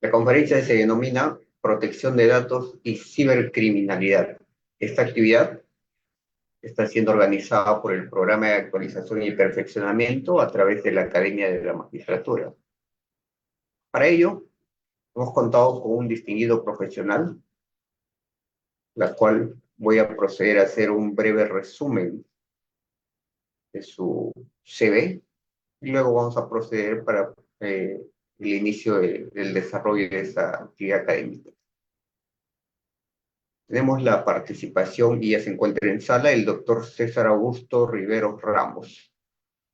La conferencia se denomina Protección de Datos y Cibercriminalidad. Esta actividad está siendo organizada por el Programa de Actualización y Perfeccionamiento a través de la Academia de la Magistratura. Para ello, hemos contado con un distinguido profesional, la cual voy a proceder a hacer un breve resumen de su CV y luego vamos a proceder para el inicio del desarrollo de esta actividad académica. Tenemos la participación, y ya se encuentra en sala, el doctor César Augusto Riveros Ramos.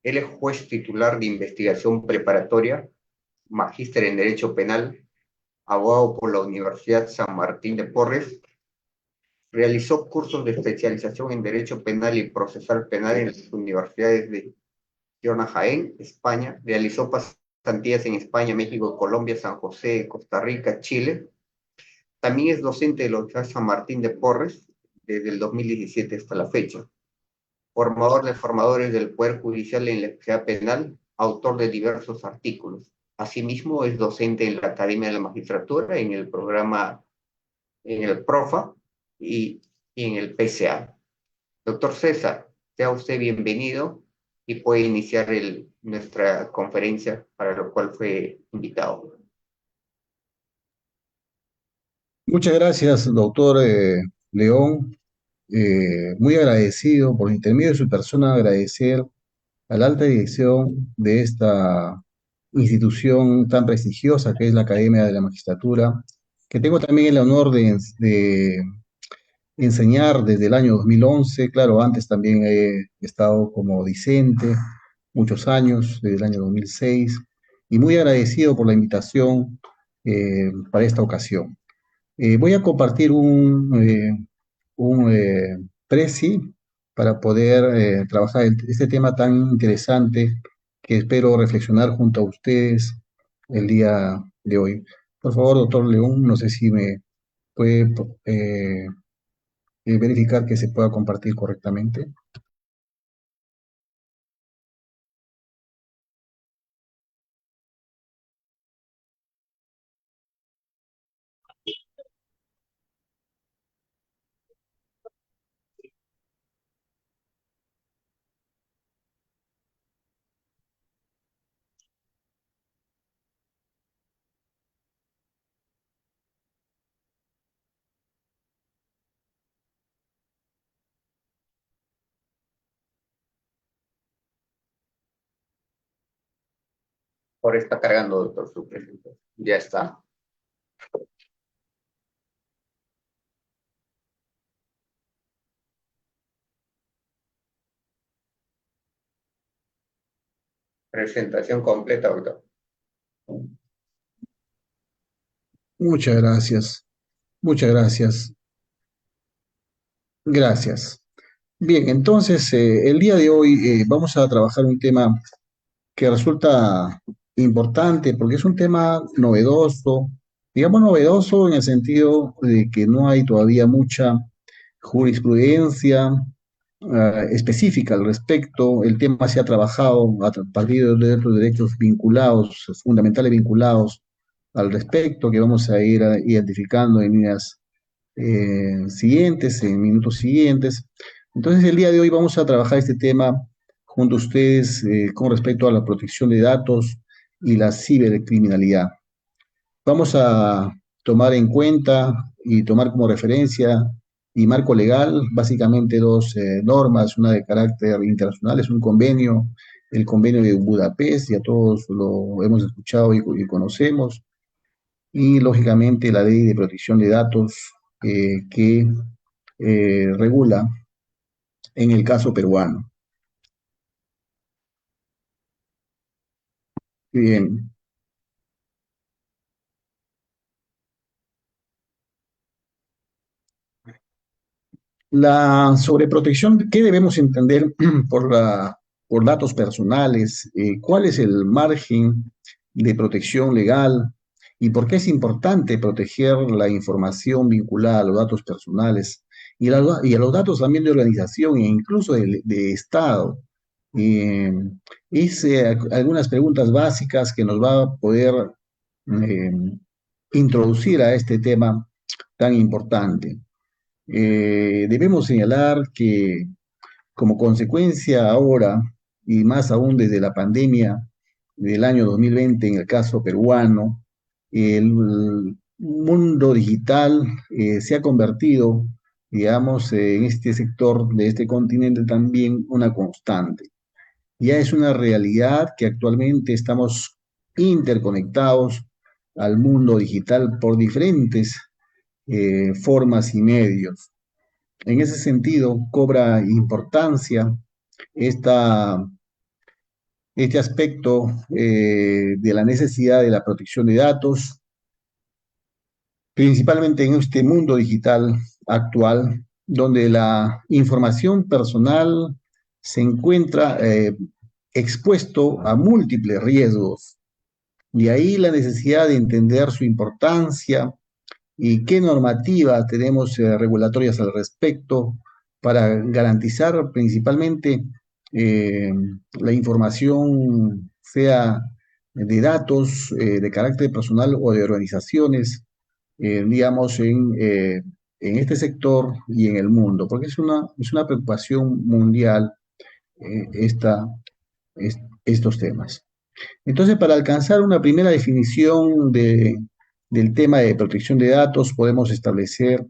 Él es juez titular de investigación preparatoria, magíster en Derecho Penal, abogado por la Universidad San Martín de Porres. Realizó cursos de especialización en Derecho Penal y Procesal Penal en las universidades de Girona, Jaén, España. Realizó pasantías en España, México, Colombia, San José, Costa Rica, Chile. También es docente de la Universidad San Martín de Porres desde el 2017 hasta la fecha. Formador de formadores del Poder Judicial en la actividad penal, autor de diversos artículos. Asimismo, es docente en la Academia de la Magistratura, en el programa, en el PROFA y en el PCA. Doctor César, sea usted bienvenido y puede iniciar nuestra conferencia para lo cual fue invitado. Muchas gracias, doctor León. Muy agradecido por intermedio de su persona, agradecer a la alta dirección de esta institución tan prestigiosa que es la Academia de la Magistratura, que tengo también el honor de enseñar desde el año 2011. Claro, antes también he estado como discente muchos años, desde el año 2006, y muy agradecido por la invitación para esta ocasión. Voy a compartir un presi para poder trabajar este tema tan interesante que espero reflexionar junto a ustedes el día de hoy. Por favor, doctor León, no sé si me puede verificar que se pueda compartir correctamente. Ahora está cargando, doctor, su presentación. Ya está. Presentación completa, doctor. Muchas gracias, muchas gracias, gracias. Bien, entonces el día de hoy vamos a trabajar un tema que resulta importante porque es un tema novedoso, digamos novedoso en el sentido de que no hay todavía mucha jurisprudencia específica al respecto. El tema se ha trabajado a partir de otros derechos vinculados, fundamentales vinculados al respecto, que vamos a ir identificando en líneas siguientes, en minutos siguientes. Entonces, el día de hoy vamos a trabajar este tema junto a ustedes con respecto a la protección de datos y la cibercriminalidad. Vamos a tomar en cuenta y tomar como referencia y marco legal básicamente dos normas, una de carácter internacional, es un convenio, el convenio de Budapest, ya todos lo hemos escuchado y conocemos, y lógicamente la ley de protección de datos que regula en el caso peruano. Bien, la sobreprotección, ¿qué debemos entender por datos personales? ¿Cuál es el margen de protección legal? ¿Y por qué es importante proteger la información vinculada a los datos personales y a los datos también de organización e incluso de Estado? Eh, Hice algunas preguntas básicas que nos va a poder eh, introducir a este tema tan importante. Debemos señalar que como consecuencia ahora, y más aún desde la pandemia del año 2020 en el caso peruano, el mundo digital se ha convertido, digamos, en este sector de este continente también una constante. Ya es una realidad que actualmente estamos interconectados al mundo digital por diferentes formas y medios. En ese sentido, cobra importancia esta, este aspecto de la necesidad de la protección de datos, principalmente en este mundo digital actual, donde la información personal se encuentra expuesto a múltiples riesgos. De ahí la necesidad de entender su importancia y qué normativas tenemos regulatorias al respecto para garantizar principalmente eh, la información, sea de datos de carácter personal o de organizaciones, digamos, en este sector y en el mundo, porque es una preocupación mundial estos temas. Entonces, para alcanzar una primera definición del tema de protección de datos, podemos establecer,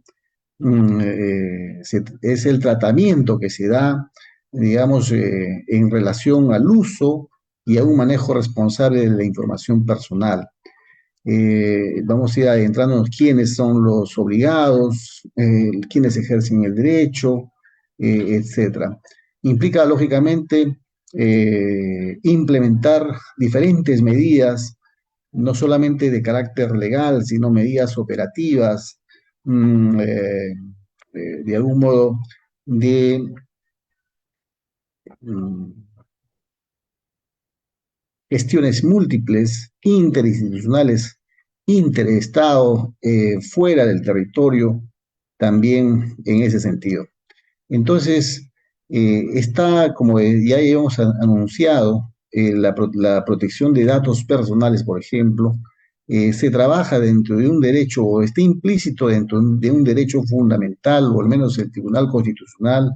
es el tratamiento que se da, digamos, en relación al uso y a un manejo responsable de la información personal. Vamos a ir adentrándonos quiénes son los obligados, quiénes ejercen el derecho, etcétera. Implica, lógicamente, implementar diferentes medidas, no solamente de carácter legal, sino medidas operativas, mm, eh, de algún modo, de mm, gestiones múltiples, interinstitucionales, interestado, fuera del territorio, también en ese sentido. Entonces, está, como ya hemos anunciado, la protección de datos personales, por ejemplo, se trabaja dentro de un derecho, o está implícito dentro de un derecho fundamental, o al menos el Tribunal Constitucional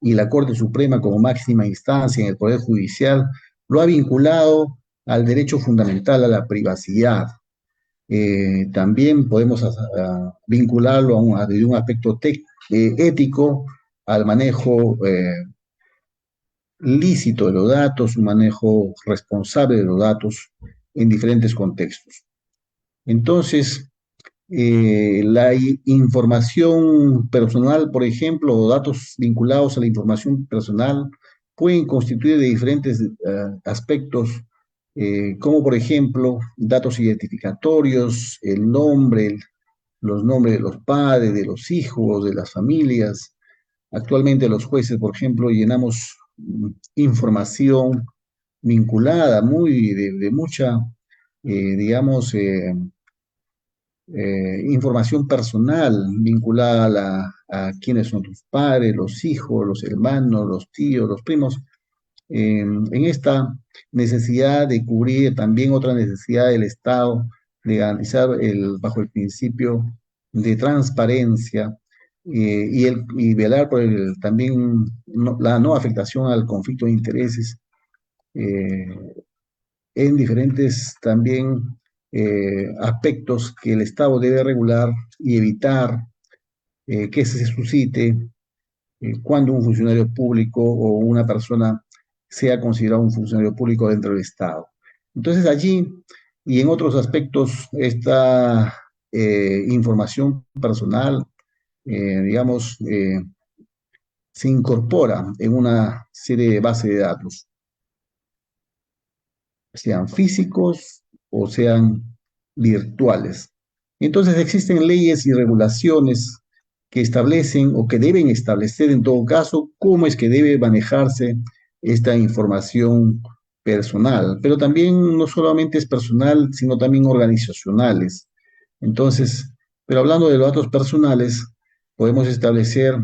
y la Corte Suprema como máxima instancia en el Poder Judicial, lo ha vinculado al derecho fundamental a la privacidad. También podemos vincularlo desde un aspecto ético al manejo lícito de los datos, un manejo responsable de los datos en diferentes contextos. Entonces, la información personal, por ejemplo, o datos vinculados a la información personal, pueden constituir de diferentes aspectos, como por ejemplo datos identificatorios, el nombre, los nombres de los padres, de los hijos, de las familias. Actualmente los jueces, por ejemplo, llenamos información vinculada, de mucha, digamos, información personal vinculada a quiénes son tus padres, los hijos, los hermanos, los tíos, los primos, en esta necesidad de cubrir también otra necesidad del Estado de garantizar bajo el principio de transparencia y velar por también la no afectación al conflicto de intereses eh, en diferentes también aspectos que el Estado debe regular y evitar que se suscite cuando un funcionario público o una persona sea considerado un funcionario público dentro del Estado. Entonces allí y en otros aspectos esta información personal, digamos, se incorpora en una serie de bases de datos, sean físicos o sean virtuales. Entonces existen leyes y regulaciones que establecen o que deben establecer en todo caso cómo es que debe manejarse esta información personal, pero también no solamente es personal, sino también organizacionales. Entonces, pero hablando de los datos personales, podemos establecer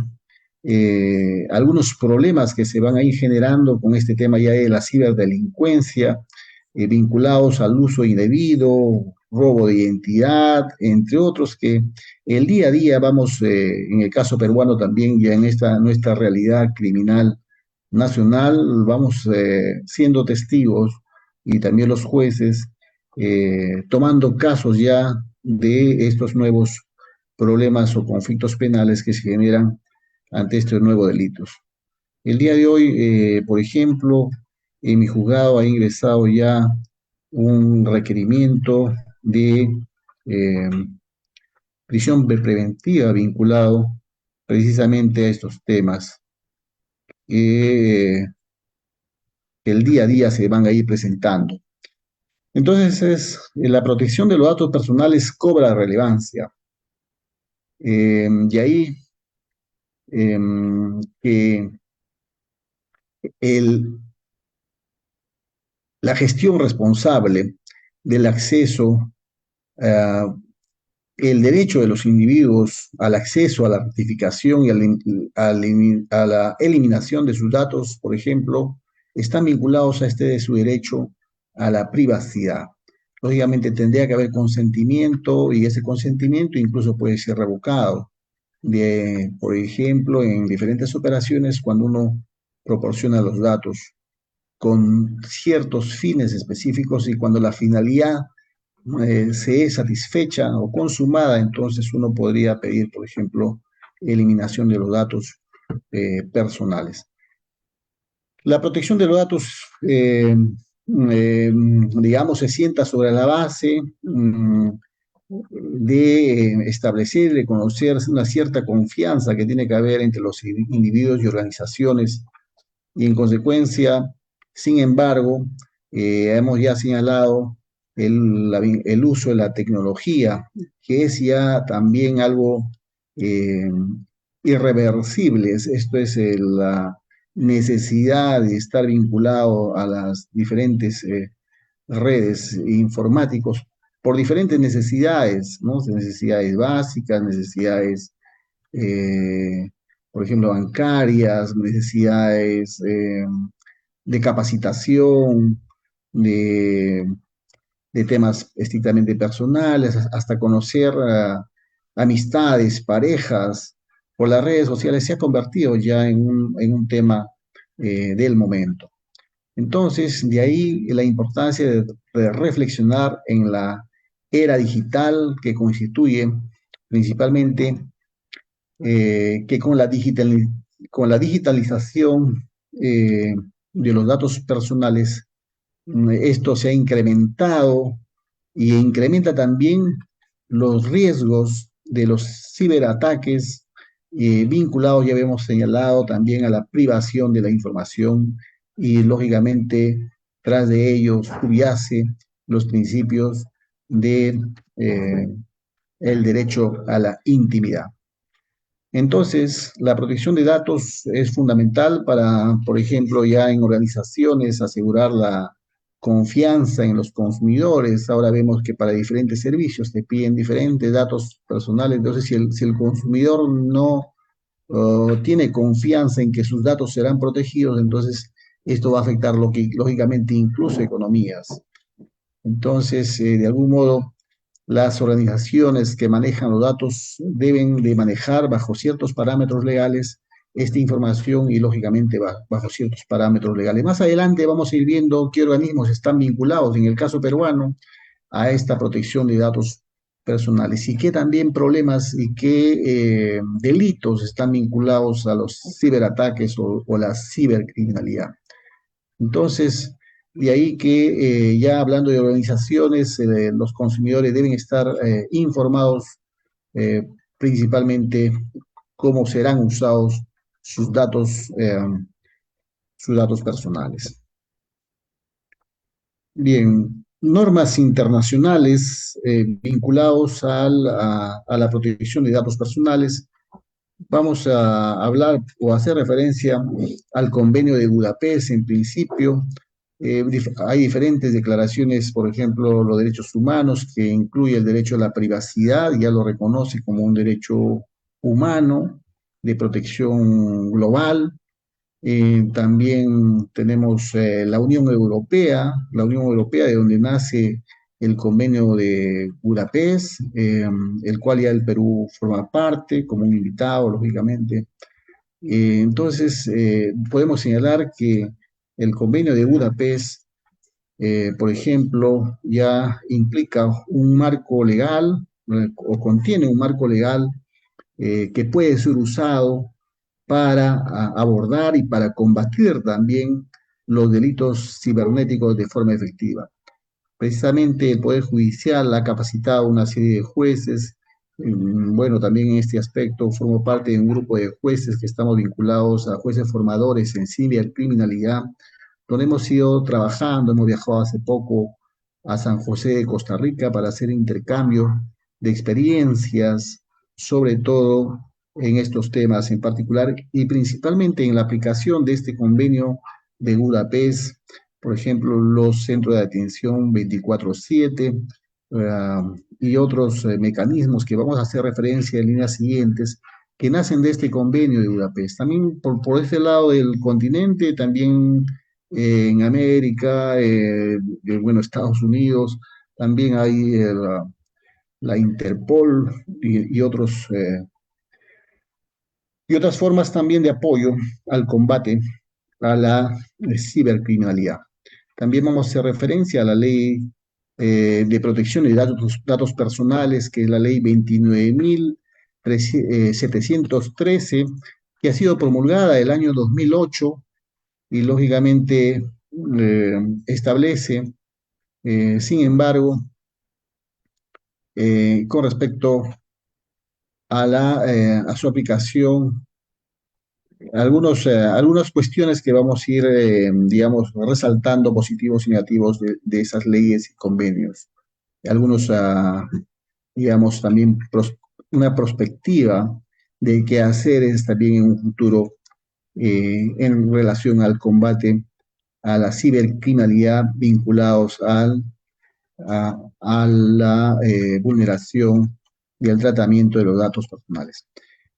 algunos problemas que se van a ir generando con este tema ya de la ciberdelincuencia, vinculados al uso indebido robo de identidad, entre otros que el día a día vamos, en el caso peruano también, ya en esta nuestra realidad criminal nacional, vamos siendo testigos y también los jueces tomando casos ya de estos nuevos problemas o conflictos penales que se generan ante estos nuevos delitos. El día de hoy, por ejemplo, en mi juzgado ha ingresado ya un requerimiento de eh, prisión preventiva vinculado precisamente a estos temas que el día a día se van a ir presentando. Entonces, la protección de los datos personales cobra relevancia. De ahí que el, la gestión responsable del acceso, uh, el derecho de los individuos al acceso a la rectificación y a la eliminación de sus datos, por ejemplo, están vinculados a este de su derecho a la privacidad. Lógicamente tendría que haber consentimiento y ese consentimiento incluso puede ser revocado. Por ejemplo, en diferentes operaciones, cuando uno proporciona los datos con ciertos fines específicos y cuando la finalidad se es satisfecha o consumada, entonces uno podría pedir, por ejemplo, eliminación de los datos personales. La protección de los datos, digamos, se sienta sobre la base de establecer, de conocer una cierta confianza que tiene que haber entre los individuos y organizaciones y en consecuencia, sin embargo, hemos ya señalado el uso de la tecnología, que es ya también algo eh, irreversible. Esto es la necesidad de estar vinculado a las diferentes redes informáticos por diferentes necesidades, ¿no? Necesidades básicas, necesidades eh, por ejemplo, bancarias, necesidades de capacitación, de, de, temas estrictamente personales, hasta conocer amistades, parejas, por las redes sociales se ha convertido ya en un tema del momento. Entonces, de ahí la importancia de reflexionar en la era digital que constituye principalmente que con la digitalización de los datos personales, esto se ha incrementado y incrementa también los riesgos de los ciberataques vinculados, ya habíamos señalado, también a la privación de la información y lógicamente tras de ello subyace los principios de el derecho a la intimidad. Entonces, la protección de datos es fundamental para, por ejemplo, ya en organizaciones, asegurar la confianza en los consumidores. Ahora vemos que para diferentes servicios te piden diferentes datos personales. Entonces, si el consumidor no tiene confianza en que sus datos serán protegidos, entonces esto va a afectar lógicamente incluso economías. Entonces, de algún modo, las organizaciones que manejan los datos deben de manejar bajo ciertos parámetros legales esta información y lógicamente bajo ciertos parámetros legales. Más adelante vamos a ir viendo qué organismos están vinculados, en el caso peruano, a esta protección de datos personales y qué también problemas y qué delitos están vinculados a los ciberataques o la cibercriminalidad. Entonces, de ahí que ya hablando de organizaciones, los consumidores deben estar informados eh, principalmente cómo serán usados sus sus datos personales. Bien, normas internacionales vinculados a la protección de datos personales. Vamos a hablar o hacer referencia al convenio de Budapest en principio. Hay diferentes declaraciones, por ejemplo, los derechos humanos, que incluye el derecho a la privacidad, ya lo reconoce como un derecho humano de protección global. También tenemos la Unión Europea de donde nace el convenio de Budapest, el cual ya el Perú forma parte como un invitado, lógicamente. Entonces, podemos señalar que el convenio de Budapest, por ejemplo, ya implica un marco legal o contiene un marco legal que puede ser usado para abordar y para combatir también los delitos cibernéticos de forma efectiva. Precisamente el Poder Judicial ha capacitado una serie de jueces. Bueno, también en este aspecto formo parte de un grupo de jueces que estamos vinculados a jueces formadores en cibercriminalidad, donde hemos ido trabajando, hemos viajado hace poco a San José de Costa Rica para hacer intercambio de experiencias, sobre todo en estos temas en particular y principalmente en la aplicación de este convenio de Budapest, por ejemplo, los centros de atención 24/7 y otros mecanismos que vamos a hacer referencia en líneas siguientes que nacen de este convenio de Budapest. También por este lado del continente, también en América, bueno, Estados Unidos, también hay la Interpol y otras formas también de apoyo al combate a la cibercriminalidad. También vamos a hacer referencia a la ley de protección de datos personales, que es la ley 29.713, que ha sido promulgada el año 2008 y lógicamente establece, sin embargo, con respecto a su aplicación, algunas cuestiones que vamos a ir, digamos, resaltando positivos y negativos de esas leyes y convenios. Algunos, digamos, también una perspectiva de qué hacer es también en un futuro en relación al combate a la cibercriminalidad vinculados a la vulneración y al tratamiento de los datos personales.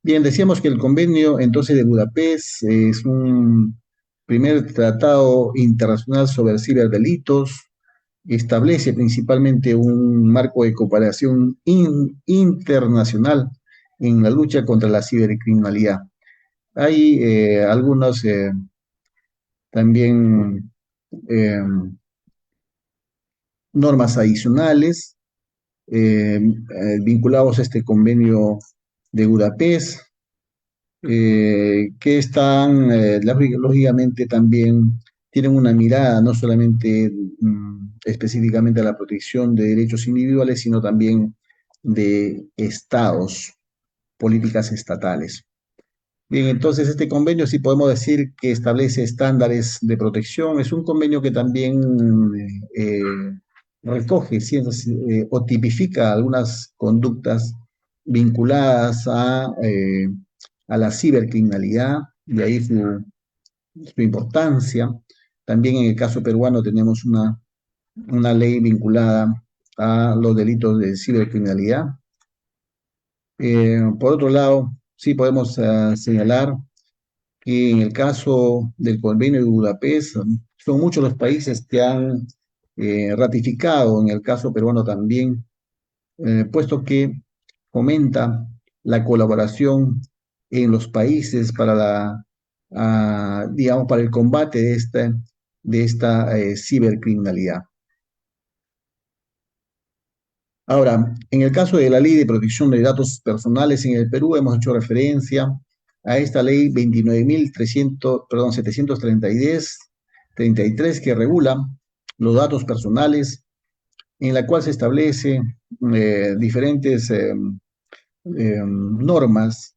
Bien, decíamos que el convenio entonces de Budapest es un primer tratado internacional sobre ciberdelitos, establece principalmente un marco de cooperación internacional en la lucha contra la cibercriminalidad. Hay algunos también eh, normas adicionales vinculados a este convenio de Budapest, que están, lógicamente, también tienen una mirada no solamente específicamente a la protección de derechos individuales, sino también de estados, políticas estatales. Bien, entonces este convenio sí podemos decir que establece estándares de protección. Es un convenio que también eh, recoge o tipifica algunas conductas vinculadas a la cibercriminalidad, de ahí su importancia. También en el caso peruano tenemos una ley vinculada a los delitos de cibercriminalidad. Por otro lado, sí podemos señalar que en el caso del Convenio de Budapest, son muchos los países que han ratificado, en el caso peruano también, puesto que fomenta la colaboración en los países para digamos, para el combate de esta cibercriminalidad. Ahora, en el caso de la Ley de Protección de Datos Personales en el Perú, hemos hecho referencia a esta ley 733 que regula los datos personales, en la cual se establece diferentes normas,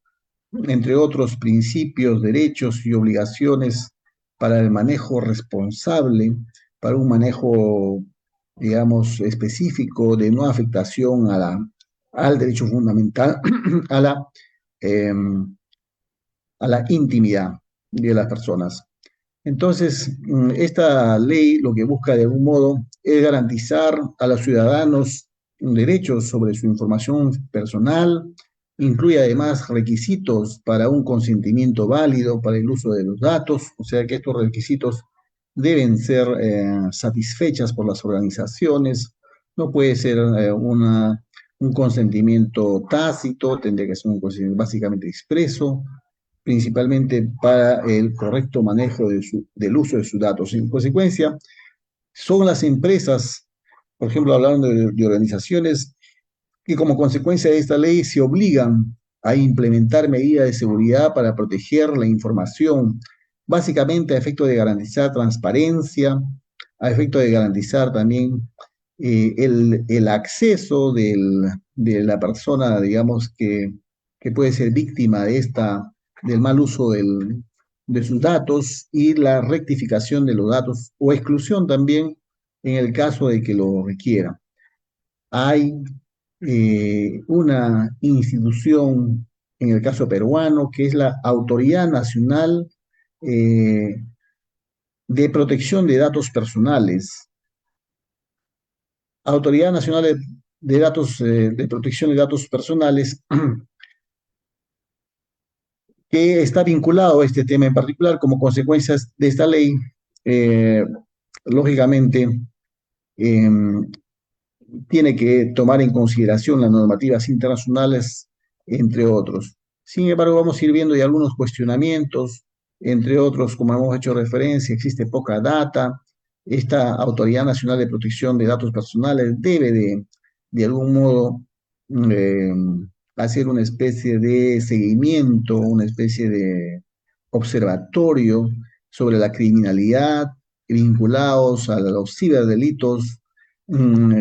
entre otros principios, derechos y obligaciones para el manejo responsable, para un manejo, digamos, específico de no afectación al derecho fundamental, a la, eh, a la intimidad de las personas. Entonces, esta ley lo que busca de algún modo es garantizar a los ciudadanos derechos sobre su información personal, incluye además requisitos para un consentimiento válido para el uso de los datos, o sea que estos requisitos deben ser satisfechas por las organizaciones No puede ser un consentimiento tácito, tendría que ser un consentimiento básicamente expreso, principalmente para el correcto manejo del uso de sus datos. En consecuencia, son las empresas, por ejemplo, hablando de organizaciones, que como consecuencia de esta ley se obligan a implementar medidas de seguridad para proteger la información, básicamente a efecto de garantizar transparencia, a efecto de garantizar también el acceso de la persona, digamos, que puede ser víctima del mal uso de sus datos y la rectificación de los datos o exclusión también en el caso de que lo requiera. Hay una institución, en el caso peruano, que es la Autoridad Nacional eh, de Protección de Datos Personales. Autoridad Nacional de Datos, de Protección de Datos Personales, que está vinculado a este tema en particular como consecuencias de esta ley. eh, Lógicamente, em, tiene que tomar en consideración las normativas internacionales, entre otros. Sin embargo, vamos a ir viendo ya algunos cuestionamientos, entre otros, como hemos hecho referencia, existe poca data. Esta Autoridad Nacional de Protección de Datos Personales debe de algún modo, eh, hacer una especie de seguimiento, una especie de observatorio sobre la criminalidad vinculados a los ciberdelitos,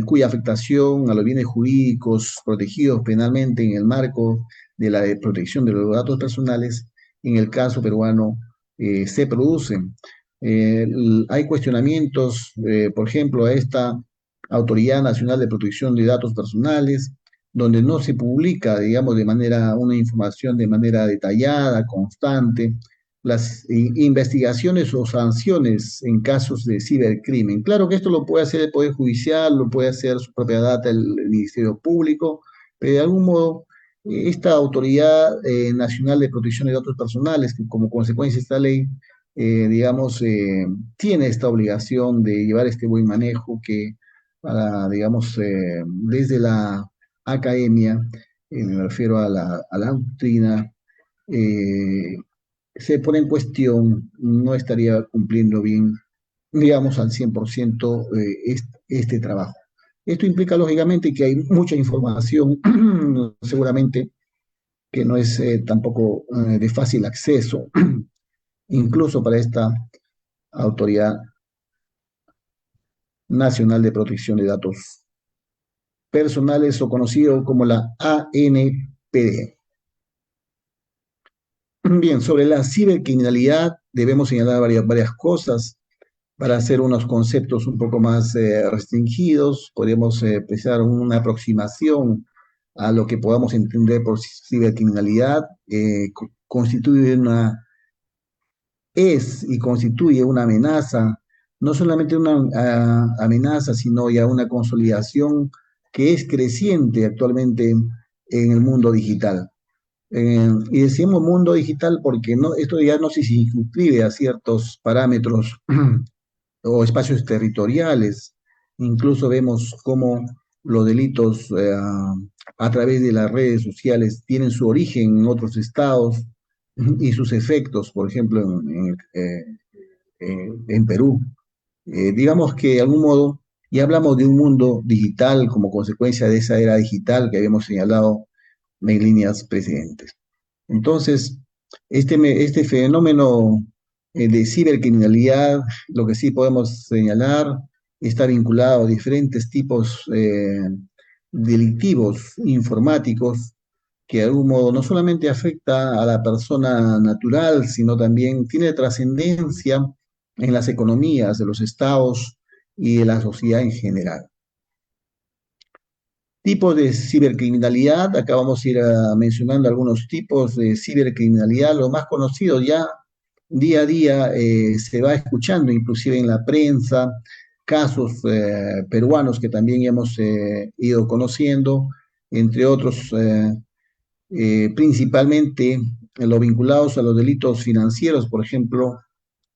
cuya afectación a los bienes jurídicos protegidos penalmente en el marco de la protección de los datos personales, en el caso peruano, se producen. Hay cuestionamientos, por ejemplo, a esta Autoridad Nacional de Protección de Datos Personales, donde no se publica, digamos, una información de manera detallada, constante, las investigaciones o sanciones en casos de cibercrimen. Claro que esto lo puede hacer el Poder Judicial, lo puede hacer su propia data el Ministerio Público, pero de algún modo esta Autoridad Nacional de Protección de Datos Personales, que como consecuencia de esta ley, digamos, tiene esta obligación de llevar este buen manejo que, digamos, desde la academia, me refiero a la doctrina, eh, se pone en cuestión, no estaría cumpliendo bien, digamos, al 100% este trabajo. Esto implica, lógicamente, que hay mucha información, seguramente que no es tampoco de fácil acceso, incluso para esta Autoridad Nacional de Protección de Datos Personales o conocido como la ANPD. Bien, sobre la cibercriminalidad debemos señalar varias cosas. Para hacer unos conceptos un poco más restringidos, podemos empezar una aproximación a lo que podamos entender por cibercriminalidad. Constituye es y constituye una amenaza, no solamente una amenaza, sino ya una consolidación que es creciente actualmente en el mundo digital. Y decimos mundo digital porque no, esto ya no se circunscribe a ciertos parámetros o espacios territoriales. Incluso vemos cómo los delitos a través de las redes sociales tienen su origen en otros estados y sus efectos, por ejemplo, en Perú. Digamos que de algún modo ya hablamos de un mundo digital como consecuencia de esa era digital que habíamos señalado en líneas precedentes. Entonces, este fenómeno de cibercriminalidad, lo que sí podemos señalar, está vinculado a diferentes tipos delictivos informáticos que de algún modo no solamente afecta a la persona natural, sino también tiene trascendencia en las economías de los estados y de la sociedad en general. Tipos de cibercriminalidad, acá vamos a ir mencionando algunos tipos de cibercriminalidad, los más conocidos ya día a día se va escuchando, inclusive en la prensa, casos peruanos que también hemos ido conociendo, entre otros, principalmente los vinculados a los delitos financieros, por ejemplo,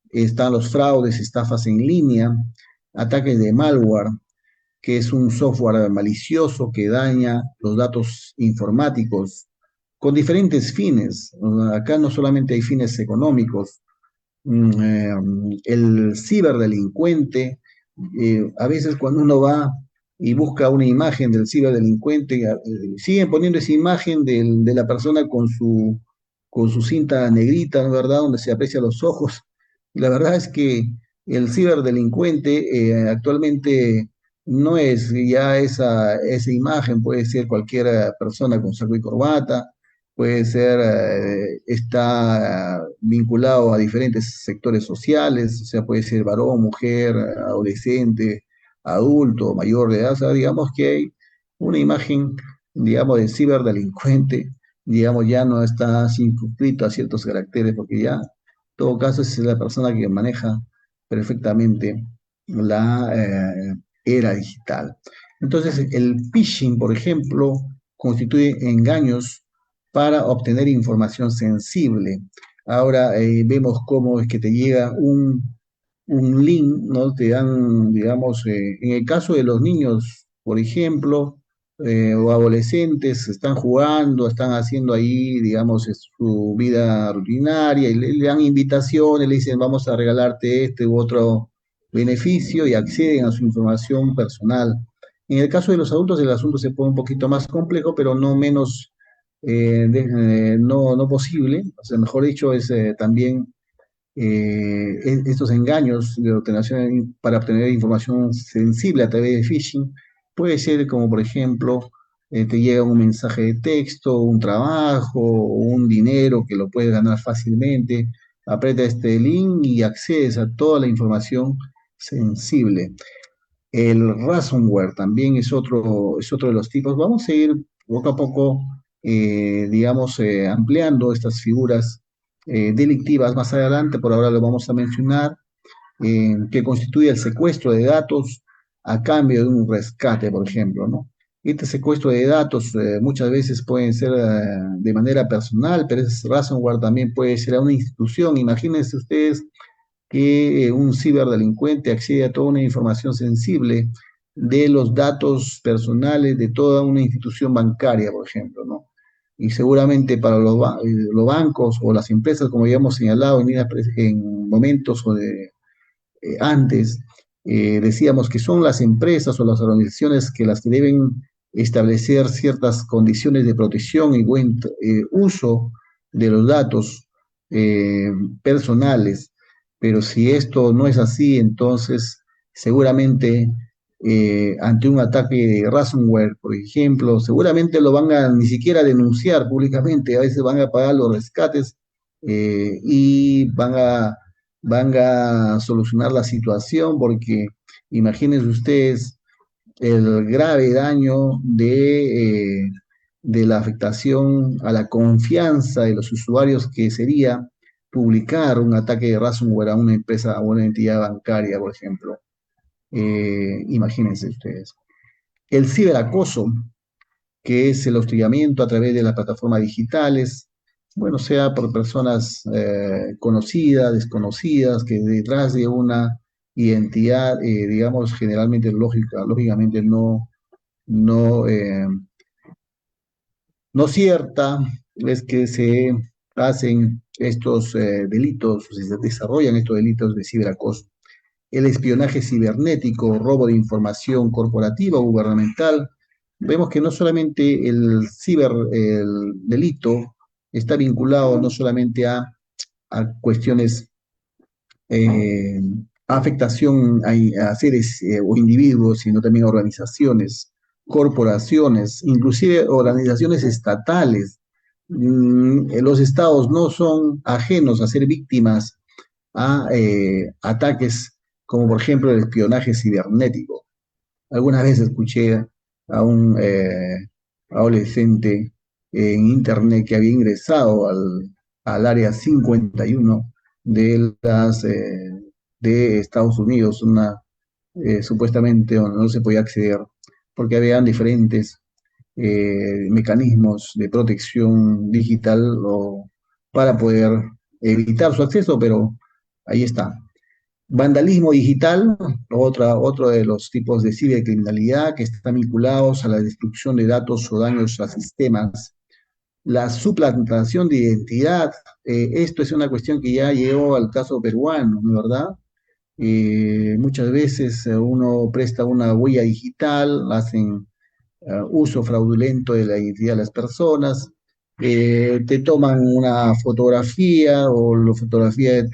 están los fraudes, estafas en línea, ataques de malware, que es un software malicioso que daña los datos informáticos con diferentes fines. Acá no solamente hay fines económicos, el ciberdelincuente, a veces cuando uno va y busca una imagen del ciberdelincuente, siguen poniendo esa imagen de la persona con su cinta negrita, ¿no es verdad?, donde se aprecian los ojos. Y la verdad es que el ciberdelincuente actualmente no es ya esa imagen, puede ser cualquier persona con saco y corbata, puede ser, está vinculado a diferentes sectores sociales, o sea, puede ser varón, mujer, adolescente, adulto, mayor de edad, o sea, digamos que hay una imagen, digamos, de ciberdelincuente, digamos, ya no está circunscrito a ciertos caracteres, porque ya, en todo caso, es la persona que maneja perfectamente la era digital. Entonces, el phishing, por ejemplo, constituye engaños para obtener información sensible. Ahora vemos cómo es que te llega un link, ¿no? Te dan, digamos, en el caso de los niños, por ejemplo, o adolescentes, están jugando, están haciendo ahí, digamos, su vida rutinaria y le dan invitaciones, le dicen, vamos a regalarte este u otro beneficio y acceden a su información personal. En el caso de los adultos, el asunto se pone un poquito más complejo, pero no menos no posible, o sea, mejor dicho, es también estos engaños de obtención, para obtener información sensible a través de phishing, puede ser como, por ejemplo, te llega un mensaje de texto, un trabajo, un dinero que lo puedes ganar fácilmente, aprieta este link y accedes a toda la información sensible. El ransomware también es otro de los tipos. Vamos a ir poco a poco, digamos, ampliando estas figuras delictivas más adelante. Por ahora lo vamos a mencionar, que constituye el secuestro de datos a cambio de un rescate, por ejemplo, ¿no? Este secuestro de datos muchas veces pueden ser de manera personal, pero ese ransomware también puede ser a una institución. Imagínense ustedes que un ciberdelincuente accede a toda una información sensible de los datos personales de toda una institución bancaria, por ejemplo, ¿no? Y seguramente para los bancos o las empresas, como ya hemos señalado en momentos o antes, decíamos que son las empresas o las organizaciones que las que deben establecer ciertas condiciones de protección y buen uso de los datos eh, personales, pero si esto no es así, entonces seguramente ante un ataque de ransomware, por ejemplo, seguramente lo van a ni siquiera denunciar públicamente, a veces van a pagar los rescates y van a solucionar la situación, porque imagínense ustedes el grave daño de la afectación a la confianza de los usuarios que sería publicar un ataque de ransomware a una empresa, a una entidad bancaria, por ejemplo. Imagínense ustedes. El ciberacoso, que es el hostigamiento a través de las plataformas digitales, bueno, sea por personas conocidas, desconocidas, que detrás de una identidad, digamos, generalmente lógicamente no, no cierta, es que se hacen estos delitos, o se desarrollan estos delitos de ciberacoso. El espionaje cibernético, robo de información corporativa o gubernamental. Vemos que no solamente el delito está vinculado no solamente a cuestiones, eh, a afectación a seres o individuos, sino también a organizaciones, corporaciones, inclusive organizaciones estatales. Los estados no son ajenos a ser víctimas a ataques como por ejemplo el espionaje cibernético. Alguna vez escuché a un adolescente en internet que había ingresado al área 51 de Estados Unidos, supuestamente donde no se podía acceder, porque habían diferentes mecanismos de protección digital para poder evitar su acceso, pero ahí está. Vandalismo digital, otro de los tipos de cibercriminalidad que están vinculados a la destrucción de datos o daños a sistemas. La suplantación de identidad, esto es una cuestión que ya llegó al caso peruano, ¿no es verdad? Muchas veces uno presta una huella digital, hacen uso fraudulento de la identidad de las personas, te toman una fotografía o la fotografía de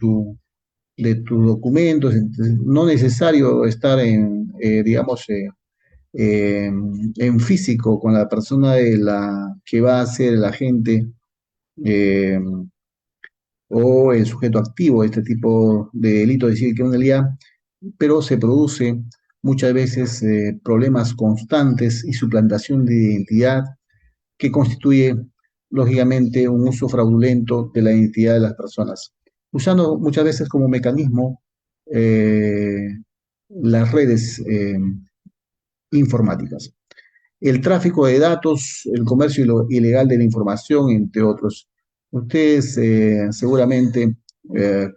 tus documentos, entonces, no necesario estar digamos, en físico con la persona que va a ser el agente eh, o el sujeto activo de este tipo de delito de cibercriminalidad, pero se produce muchas veces problemas constantes y suplantación de identidad que constituye, lógicamente, un uso fraudulento de la identidad de las personas, usando muchas veces como mecanismo eh, las redes informáticas. El tráfico de datos, el comercio ilegal de la información, entre otros. Ustedes seguramente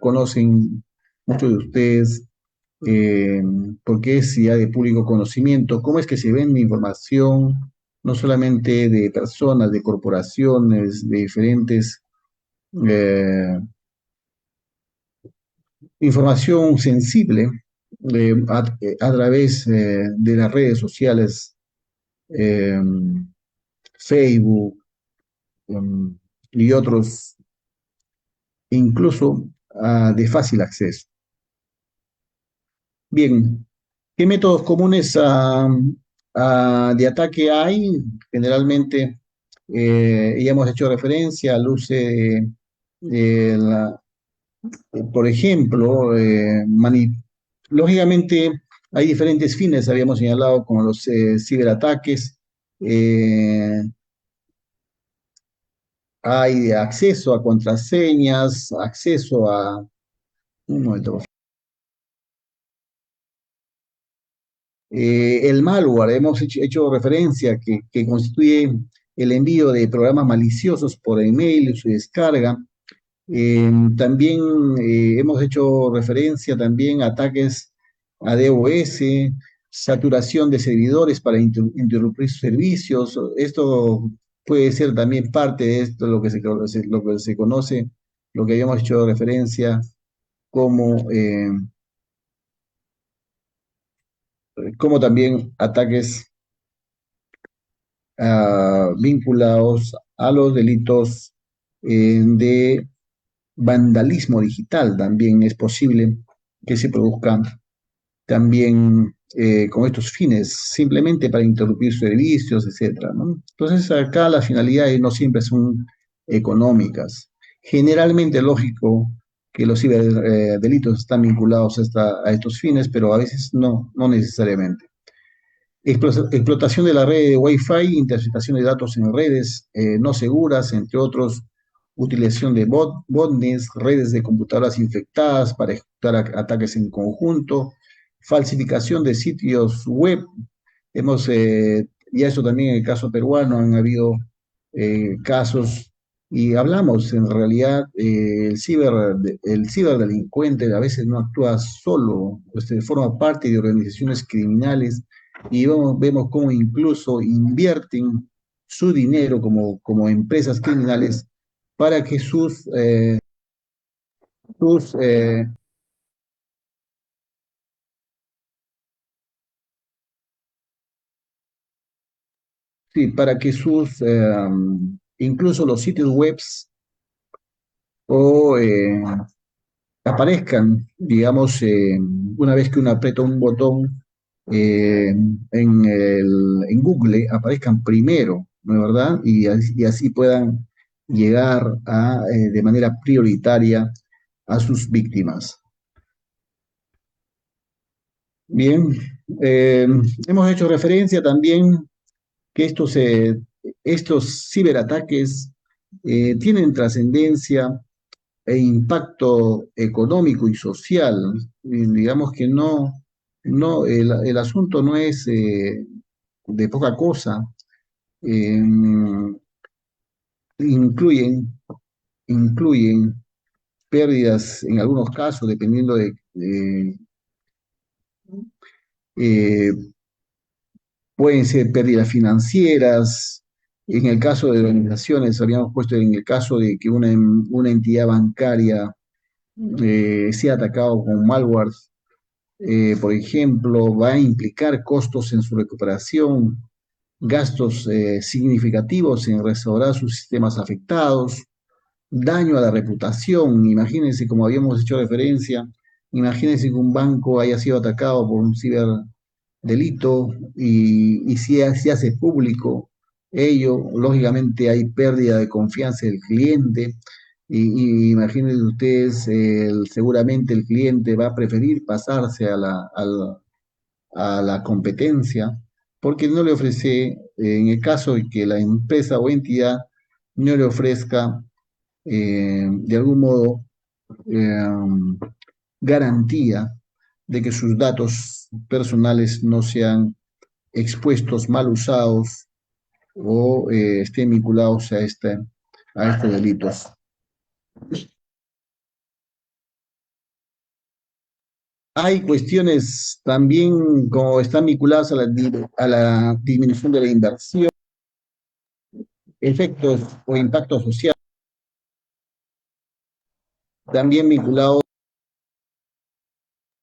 conocen, muchos de ustedes, eh, porque es ya de público conocimiento, cómo es que se vende información, no solamente de personas, de corporaciones, de diferentes, eh, información sensible a través de las redes sociales, eh, Facebook y otros, incluso de fácil acceso. Bien, ¿qué métodos comunes de ataque hay? Generalmente, ya hemos hecho referencia al uso de por ejemplo, lógicamente hay diferentes fines, habíamos señalado, como los ciberataques, eh, hay acceso a contraseñas, acceso a... Un momento. El malware, hemos hecho referencia que constituye el envío de programas maliciosos por email, su descarga. También hemos hecho referencia también a ataques a DOS, saturación de servidores para interrumpir servicios. Esto puede ser también parte de esto, lo que se conoce, lo que habíamos hecho referencia como, como también ataques vinculados a los delitos de vandalismo digital. También es posible que se produzcan también con estos fines, simplemente para interrumpir servicios, etcétera, ¿no? Entonces, acá las finalidades no siempre son económicas. Generalmente, lógico que los ciberdelitos están vinculados a estos fines, pero a veces no necesariamente. Explotación de la red de Wi-Fi, interceptación de datos en redes no seguras, entre otros, utilización de botnets, redes de computadoras infectadas para ejecutar ataques en conjunto, falsificación de sitios web. Ya eso también en el caso peruano han habido casos y hablamos, en realidad, el ciberdelincuente a veces no actúa solo, pues, forma parte de organizaciones criminales y vemos cómo incluso invierten su dinero como empresas criminales para que sus, sí, para que incluso los sitios webs o aparezcan, digamos, una vez que uno aprieta un botón en Google, aparezcan primero, ¿no es verdad? Y así puedan llegar de manera prioritaria a sus víctimas. Bien, eh, hemos hecho referencia también que estos ciberataques tienen trascendencia e impacto económico y social. Digamos que el asunto no es de poca cosa. Eh, incluyen, incluyen pérdidas en algunos casos, dependiendo eh, eh, pueden ser pérdidas financieras. En el caso de organizaciones, habíamos puesto en el caso de que una entidad bancaria sea atacado con malware, por ejemplo, va a implicar costos en su recuperación, gastos significativos en restaurar sus sistemas afectados, daño a la reputación. Imagínense, como habíamos hecho referencia, imagínense que un banco haya sido atacado por un ciberdelito y si hace público ello, lógicamente hay pérdida de confianza del cliente. Y imagínense ustedes, seguramente el cliente va a preferir pasarse a la competencia porque no le ofrece, en el caso de que la empresa o entidad no le ofrezca de algún modo eh, garantía de que sus datos personales no sean expuestos, mal usados o estén vinculados a estos delitos. Hay cuestiones también como están vinculadas a la disminución de la inversión, efectos o impactos sociales, también vinculados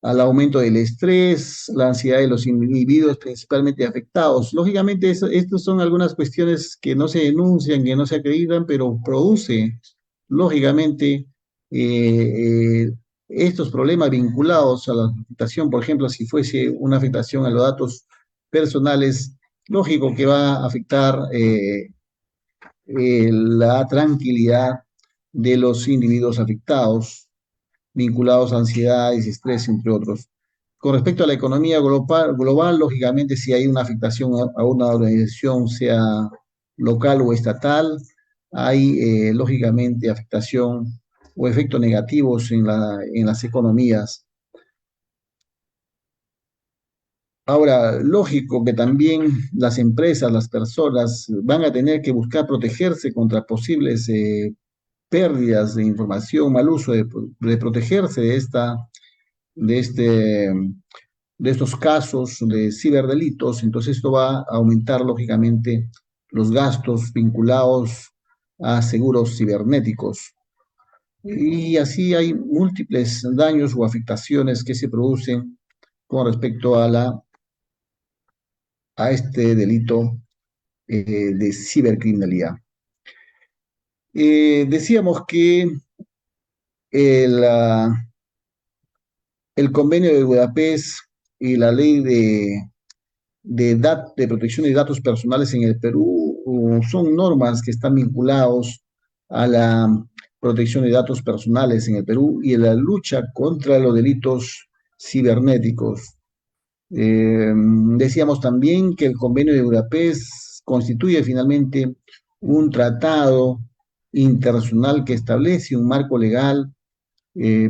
al aumento del estrés, la ansiedad de los individuos principalmente afectados. Lógicamente, estas son algunas cuestiones que no se denuncian, que no se acreditan, pero produce, lógicamente, eh, eh, estos problemas vinculados a la afectación, por ejemplo, si fuese una afectación a los datos personales, lógico que va a afectar la tranquilidad de los individuos afectados vinculados a ansiedades, estrés, entre otros. Con respecto a la economía global, lógicamente, si hay una afectación a una organización, sea local o estatal, hay lógicamente afectación o efectos negativos en las economías. Ahora, lógico que también las empresas, las personas van a tener que buscar protegerse contra posibles pérdidas de información, mal uso, de protegerse de este, de estos casos de ciberdelitos. Entonces esto va a aumentar lógicamente los gastos vinculados a seguros cibernéticos. Y así hay múltiples daños o afectaciones que se producen con respecto a este delito de cibercriminalidad. Decíamos que el, el convenio de Budapest y la ley de protección de datos personales en el Perú son normas que están vinculados a la protección de datos personales en el Perú y a la lucha contra los delitos cibernéticos. Decíamos también que el convenio de Budapest constituye finalmente un tratado internacional que establece un marco legal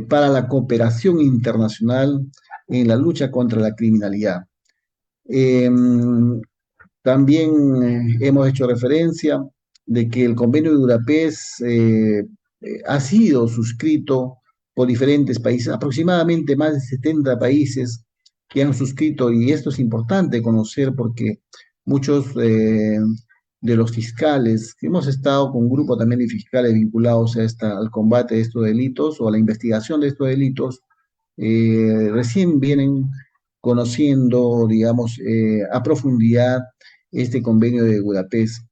para la cooperación internacional en la lucha contra la criminalidad. Eh, También hemos hecho referencia de que el convenio de Budapest ha sido suscrito por diferentes países, aproximadamente más de 70 países que han suscrito, y esto es importante conocer porque muchos de los fiscales, que hemos estado con un grupo también de fiscales vinculados al combate de estos delitos o a la investigación de estos delitos, recién vienen conociendo, digamos, a profundidad este convenio de Budapest.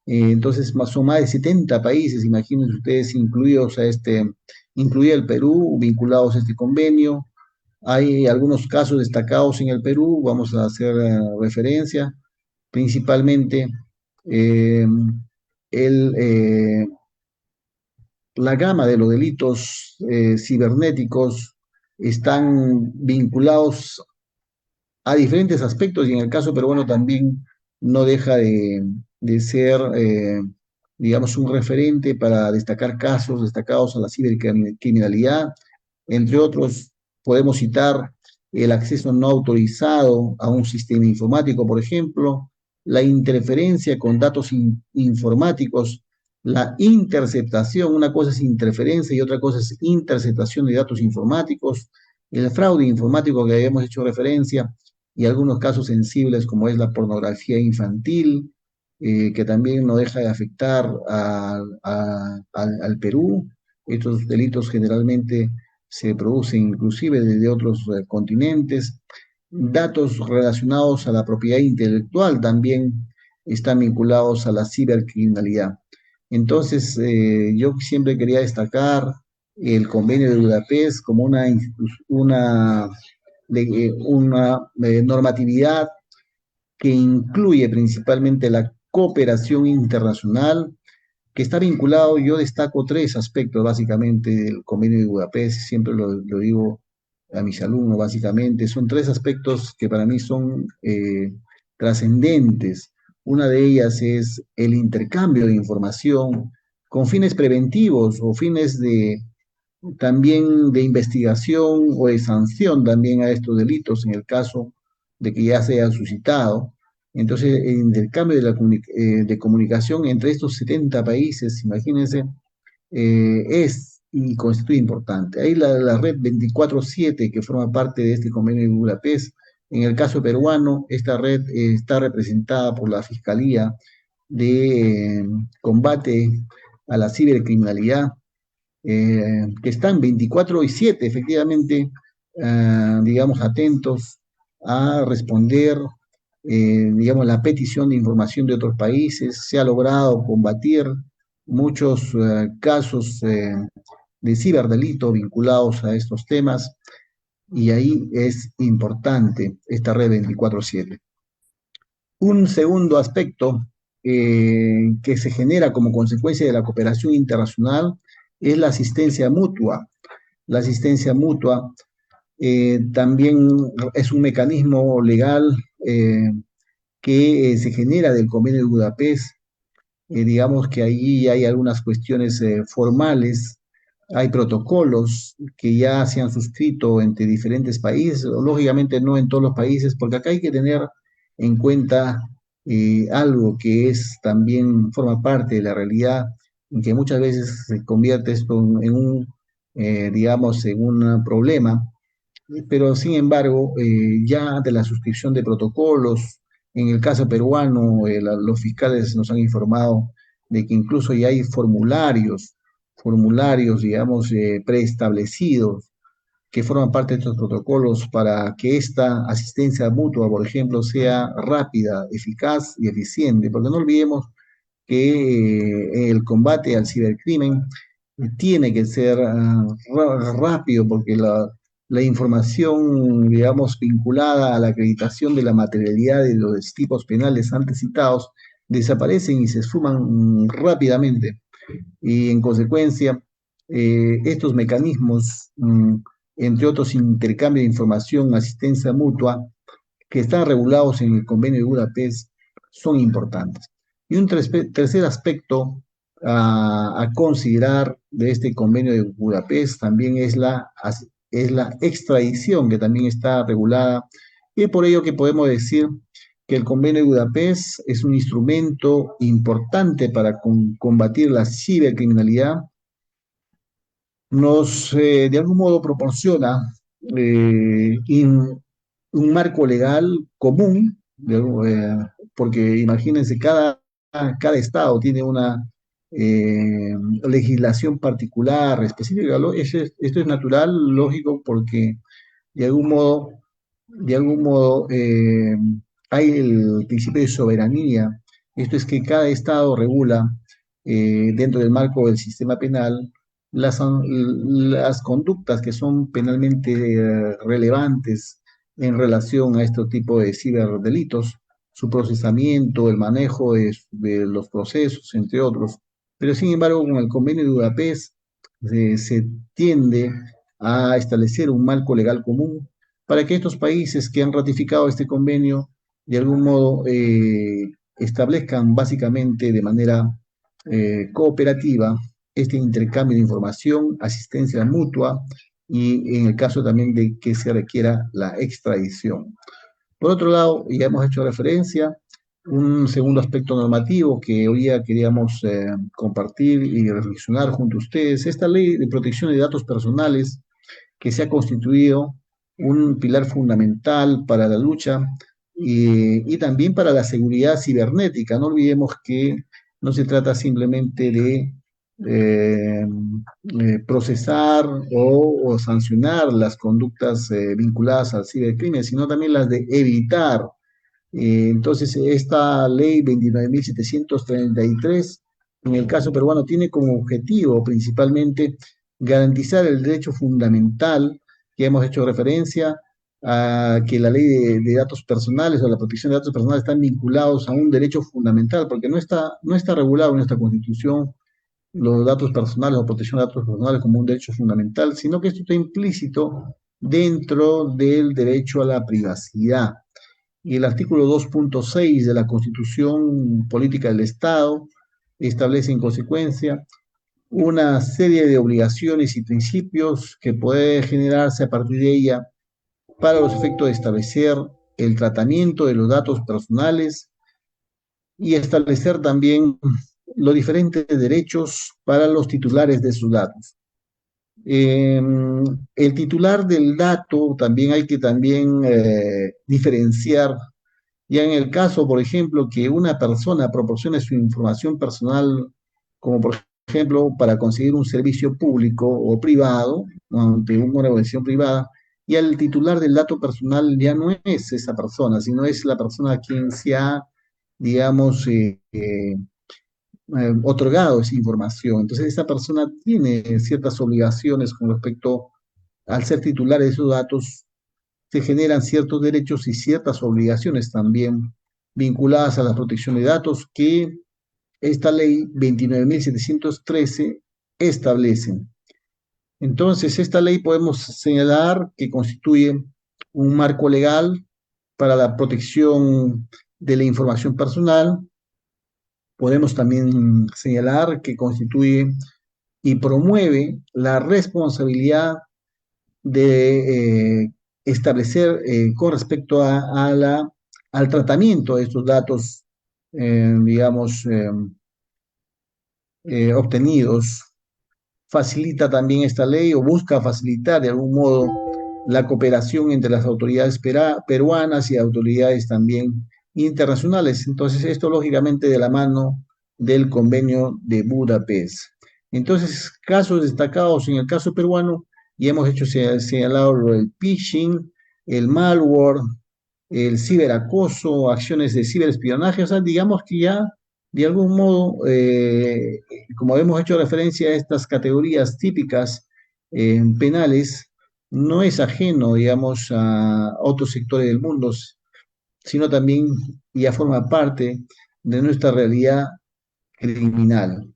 Entonces, son más de 70 países, imagínense ustedes, incluido el Perú, vinculados a este convenio. Hay algunos casos destacados en el Perú, vamos a hacer referencia, principalmente eh, el, la gama de los delitos cibernéticos están vinculados a diferentes aspectos y en el caso peruano también no deja de ser, digamos, un referente para destacar casos destacados a la cibercriminalidad. Entre otros, podemos citar el acceso no autorizado a un sistema informático, por ejemplo, la interferencia con datos informáticos, la interceptación, una cosa es interferencia y otra cosa es interceptación de datos informáticos, el fraude informático que habíamos hecho referencia y algunos casos sensibles como es la pornografía infantil, que también no deja de afectar al Perú. Estos delitos generalmente se producen inclusive desde otros continentes. Datos relacionados a la propiedad intelectual también están vinculados a la cibercriminalidad. Entonces, yo siempre quería destacar el convenio de Budapest como una normatividad que incluye principalmente la cooperación internacional, que está vinculado, yo destaco tres aspectos básicamente del convenio de Budapest, siempre lo digo a mis alumnos básicamente, son tres aspectos que para mí son trascendentes. Una de ellas es el intercambio de información con fines preventivos o fines también de investigación o de sanción también a estos delitos en el caso de que ya se haya suscitado. Entonces, el intercambio de comunicación entre estos 70 países, imagínense, es y constituye importante. Ahí la red 24/7 que forma parte de este convenio de Budapest. En el caso peruano, esta red está representada por la Fiscalía de Combate a la Cibercriminalidad, que están 24/7, efectivamente, digamos, atentos a responder, digamos, la petición de información de otros países. Se ha logrado combatir muchos casos de ciberdelito vinculados a estos temas y ahí es importante esta red 24/7. Un segundo aspecto que se genera como consecuencia de la cooperación internacional es la asistencia mutua. La asistencia mutua también es un mecanismo legal que se genera del Convenio de Budapest. Digamos que ahí hay algunas cuestiones formales, hay protocolos que ya se han suscrito entre diferentes países, lógicamente no en todos los países, porque acá hay que tener en cuenta algo que es también forma parte de la realidad, en que muchas veces se convierte esto en digamos, en un problema, pero sin embargo, ya de la suscripción de protocolos, en el caso peruano, los fiscales nos han informado de que incluso ya hay formularios, digamos, preestablecidos que forman parte de estos protocolos para que esta asistencia mutua, por ejemplo, sea rápida, eficaz y eficiente, porque no olvidemos que el combate al cibercrimen tiene que ser rápido porque la información, digamos, vinculada a la acreditación de la materialidad de los tipos penales antes citados desaparecen y se esfuman rápidamente. Y en consecuencia, estos mecanismos, entre otros intercambio de información, asistencia mutua, que están regulados en el Convenio de Budapest, son importantes. Y un tercer aspecto a considerar de este Convenio de Budapest también es la extradición, que también está regulada, y es por ello que podemos decir que el Convenio de Budapest es un instrumento importante para combatir la cibercriminalidad. Nos, de algún modo, proporciona un marco legal común, porque imagínense, cada estado tiene una legislación particular, específica. Esto es natural, lógico, porque de algún modo, de algún modo hay el principio de soberanía. Esto es que cada estado regula dentro del marco del sistema penal las conductas que son penalmente relevantes en relación a este tipo de ciberdelitos, su procesamiento, el manejo de los procesos, entre otros. Pero sin embargo, con el convenio de Budapest se tiende a establecer un marco legal común para que estos países que han ratificado este convenio de algún modo establezcan básicamente de manera cooperativa este intercambio de información, asistencia mutua y en el caso también de que se requiera la extradición. Por otro lado, ya hemos hecho referencia, un segundo aspecto normativo que hoy día queríamos compartir y reflexionar junto a ustedes, esta ley de protección de datos personales que se ha constituido un pilar fundamental para la lucha y también para la seguridad cibernética. No olvidemos que no se trata simplemente de eh, procesar o sancionar las conductas vinculadas al cibercrimen, sino también las de evitar. Entonces, esta ley 29.733, en el caso peruano, tiene como objetivo principalmente garantizar el derecho fundamental, que hemos hecho referencia a que la ley de datos personales o la protección de datos personales están vinculados a un derecho fundamental, porque no está regulado en nuestra Constitución los datos personales o protección de datos personales como un derecho fundamental, sino que esto está implícito dentro del derecho a la privacidad. Y el artículo 2.6 de la Constitución Política del Estado establece en consecuencia una serie de obligaciones y principios que puede generarse a partir de ella para los efectos de establecer el tratamiento de los datos personales y establecer también los diferentes derechos para los titulares de sus datos. Eh, el titular del dato también hay que también diferenciar, ya en el caso, por ejemplo, que una persona proporcione su información personal, como por ejemplo para conseguir un servicio público o privado, ante una organización privada, y el titular del dato personal ya no es esa persona, sino es la persona a quien se ha, digamos, otorgado esa información. Entonces, esa persona tiene ciertas obligaciones con respecto al ser titular de esos datos, se generan ciertos derechos y ciertas obligaciones también vinculadas a la protección de datos que esta ley 29.713 establece. Entonces, esta ley podemos señalar que constituye un marco legal para la protección de la información personal. Podemos también señalar que constituye y promueve la responsabilidad de establecer con respecto al tratamiento de estos datos, digamos, obtenidos. Facilita también esta ley o busca facilitar de algún modo la cooperación entre las autoridades peruanas y autoridades también internacionales. Entonces, esto lógicamente de la mano del convenio de Budapest. Entonces, casos destacados en el caso peruano, y hemos hecho señalado lo del phishing, el malware, el ciberacoso, acciones de ciberespionaje, o sea, digamos que ya de algún modo, como hemos hecho referencia a estas categorías típicas penales, no es ajeno, digamos, a otros sectores del mundo, sino también ya forma parte de nuestra realidad criminal.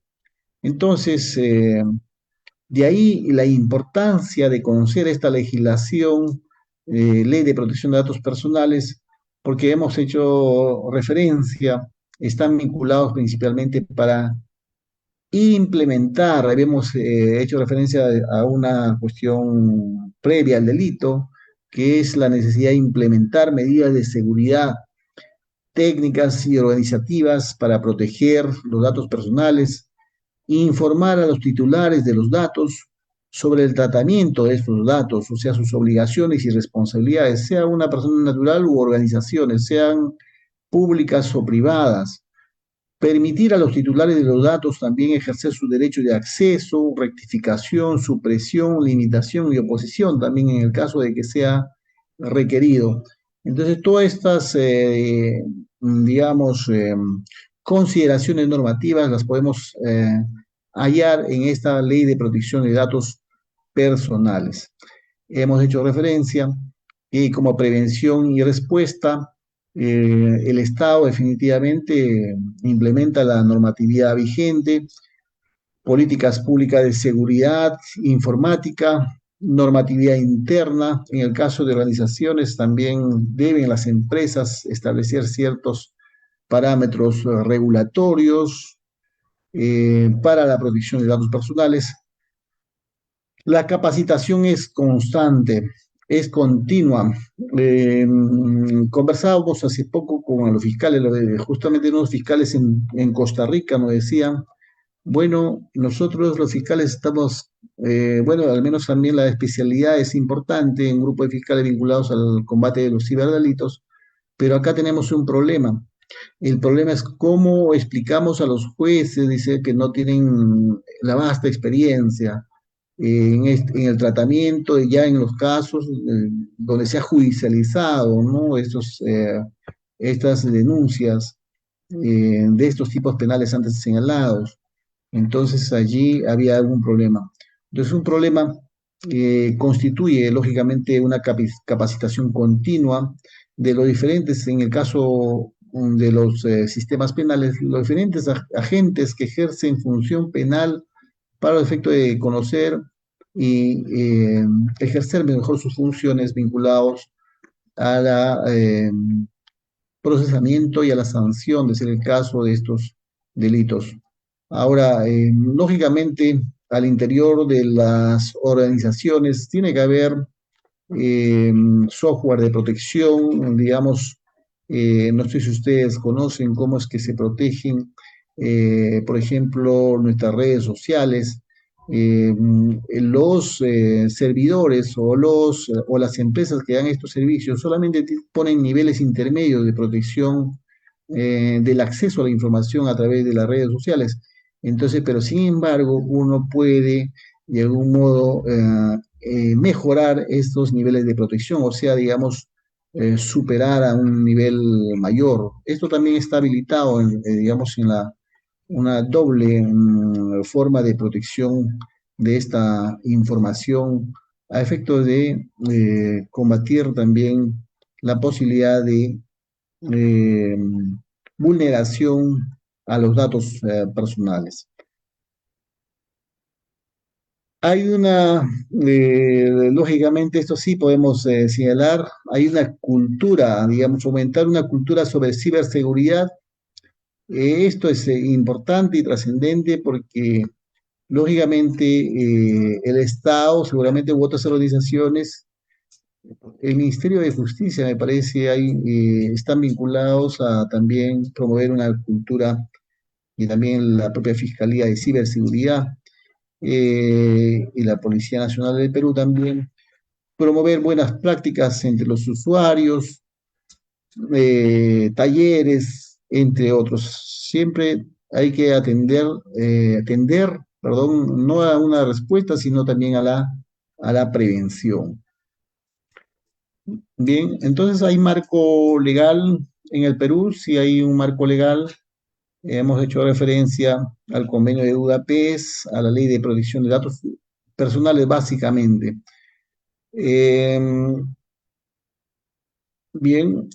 Entonces, de ahí la importancia de conocer esta legislación, ley de protección de datos personales, porque hemos hecho referencia, están vinculados principalmente para implementar, habíamos hecho referencia a una cuestión previa al delito, que es la necesidad de implementar medidas de seguridad técnicas y organizativas para proteger los datos personales, informar a los titulares de los datos sobre el tratamiento de estos datos, o sea, sus obligaciones y responsabilidades, sea una persona natural u organizaciones, sean públicas o privadas. Permitir a los titulares de los datos también ejercer su derecho de acceso, rectificación, supresión, limitación y oposición, también en el caso de que sea requerido. Entonces, todas estas, digamos, consideraciones normativas las podemos hallar en esta ley de protección de datos personales. Hemos hecho referencia que como prevención y respuesta, el Estado definitivamente implementa la normatividad vigente, políticas públicas de seguridad informática, normatividad interna. En el caso de organizaciones, también deben las empresas establecer ciertos parámetros regulatorios para la protección de datos personales. La capacitación es constante, es continua. Conversábamos hace poco con los fiscales, justamente unos fiscales en Costa Rica nos decían Bueno, nosotros los fiscales estamos, bueno, al menos también la especialidad es importante en un grupo de fiscales vinculados al combate de los ciberdelitos, pero acá tenemos un problema. El problema es cómo explicamos a los jueces, dice que no tienen la vasta experiencia en el tratamiento, ya en los casos donde se ha judicializado, ¿no? Estas denuncias de estos tipos penales antes señalados. Entonces allí había algún problema. Entonces un problema constituye lógicamente una capacitación continua de los diferentes, en el caso de los sistemas penales, los diferentes agentes que ejercen función penal para el efecto de conocer y ejercer mejor sus funciones vinculados a la procesamiento y a la sanción, de ser el caso de estos delitos. Ahora, lógicamente, al interior de las organizaciones tiene que haber eh, software de protección, digamos, no sé si ustedes conocen cómo es que se protegen, por ejemplo, nuestras redes sociales. Los servidores o las empresas que dan estos servicios solamente ponen niveles intermedios de protección del acceso a la información a través de las redes sociales. Entonces, pero sin embargo, uno puede de algún modo mejorar estos niveles de protección, o sea, digamos, superar a un nivel mayor. Esto también está habilitado, digamos, en una doble forma de protección de esta información a efecto de combatir también la posibilidad de eh, vulneración a los datos personales. Hay lógicamente, esto sí podemos señalar, hay una cultura, digamos, aumentar una cultura sobre ciberseguridad. Esto es importante y trascendente porque, lógicamente, el Estado, seguramente u otras organizaciones, el Ministerio de Justicia, me parece, están vinculados a también promover una cultura y también la propia Fiscalía de Ciberseguridad y la Policía Nacional del Perú también promover buenas prácticas entre los usuarios, talleres, entre otros. Siempre hay que atender, perdón, no a una respuesta, sino también a la prevención. Bien, entonces hay marco legal en el Perú, sí hay un marco legal. Hemos hecho referencia al convenio de Budapest, a la ley de protección de datos personales, básicamente. Eh, bien,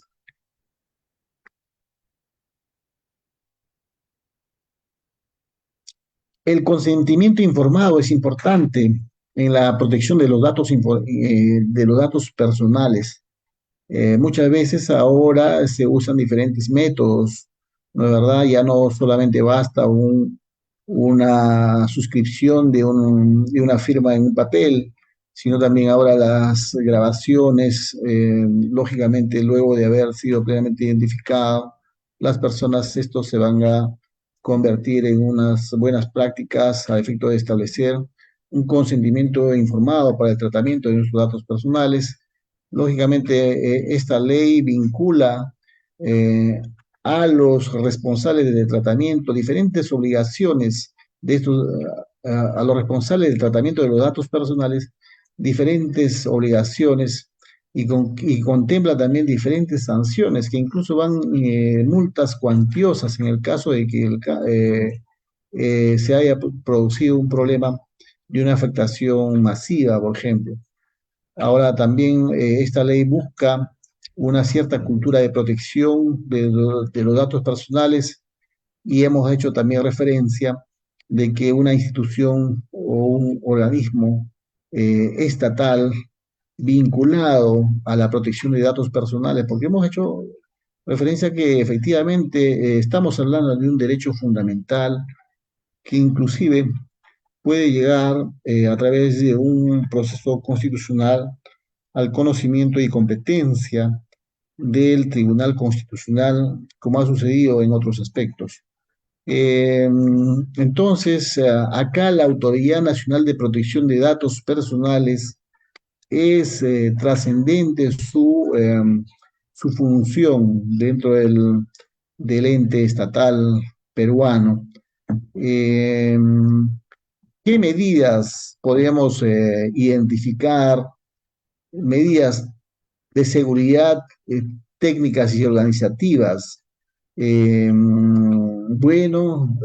el consentimiento informado es importante en la protección de los de los datos personales. Muchas veces ahora se usan diferentes métodos, ¿no es verdad? Ya no solamente basta una suscripción de una firma en un papel, sino también ahora las grabaciones, lógicamente luego de haber sido plenamente identificado, las personas, esto se van a convertir en unas buenas prácticas a efecto de establecer un consentimiento informado para el tratamiento de nuestros datos personales. Lógicamente, esta ley vincula eh, a los responsables del tratamiento diferentes obligaciones de estos, a los responsables del tratamiento de los datos personales, diferentes obligaciones y contempla también diferentes sanciones que incluso van multas cuantiosas en el caso de que se haya producido un problema de una afectación masiva, por ejemplo. Ahora también esta ley busca una cierta cultura de protección de los datos personales y hemos hecho también referencia de que una institución o un organismo estatal vinculado a la protección de datos personales, porque hemos hecho referencia que efectivamente estamos hablando de un derecho fundamental que inclusive puede llegar a través de un proceso constitucional al conocimiento y competencia del Tribunal Constitucional, como ha sucedido en otros aspectos. Eh, entonces, acá la Autoridad Nacional de Protección de Datos Personales es trascendente su función dentro del ente estatal peruano. Eh, ¿Qué medidas podríamos identificar? Medidas de seguridad técnicas y organizativas. Bueno,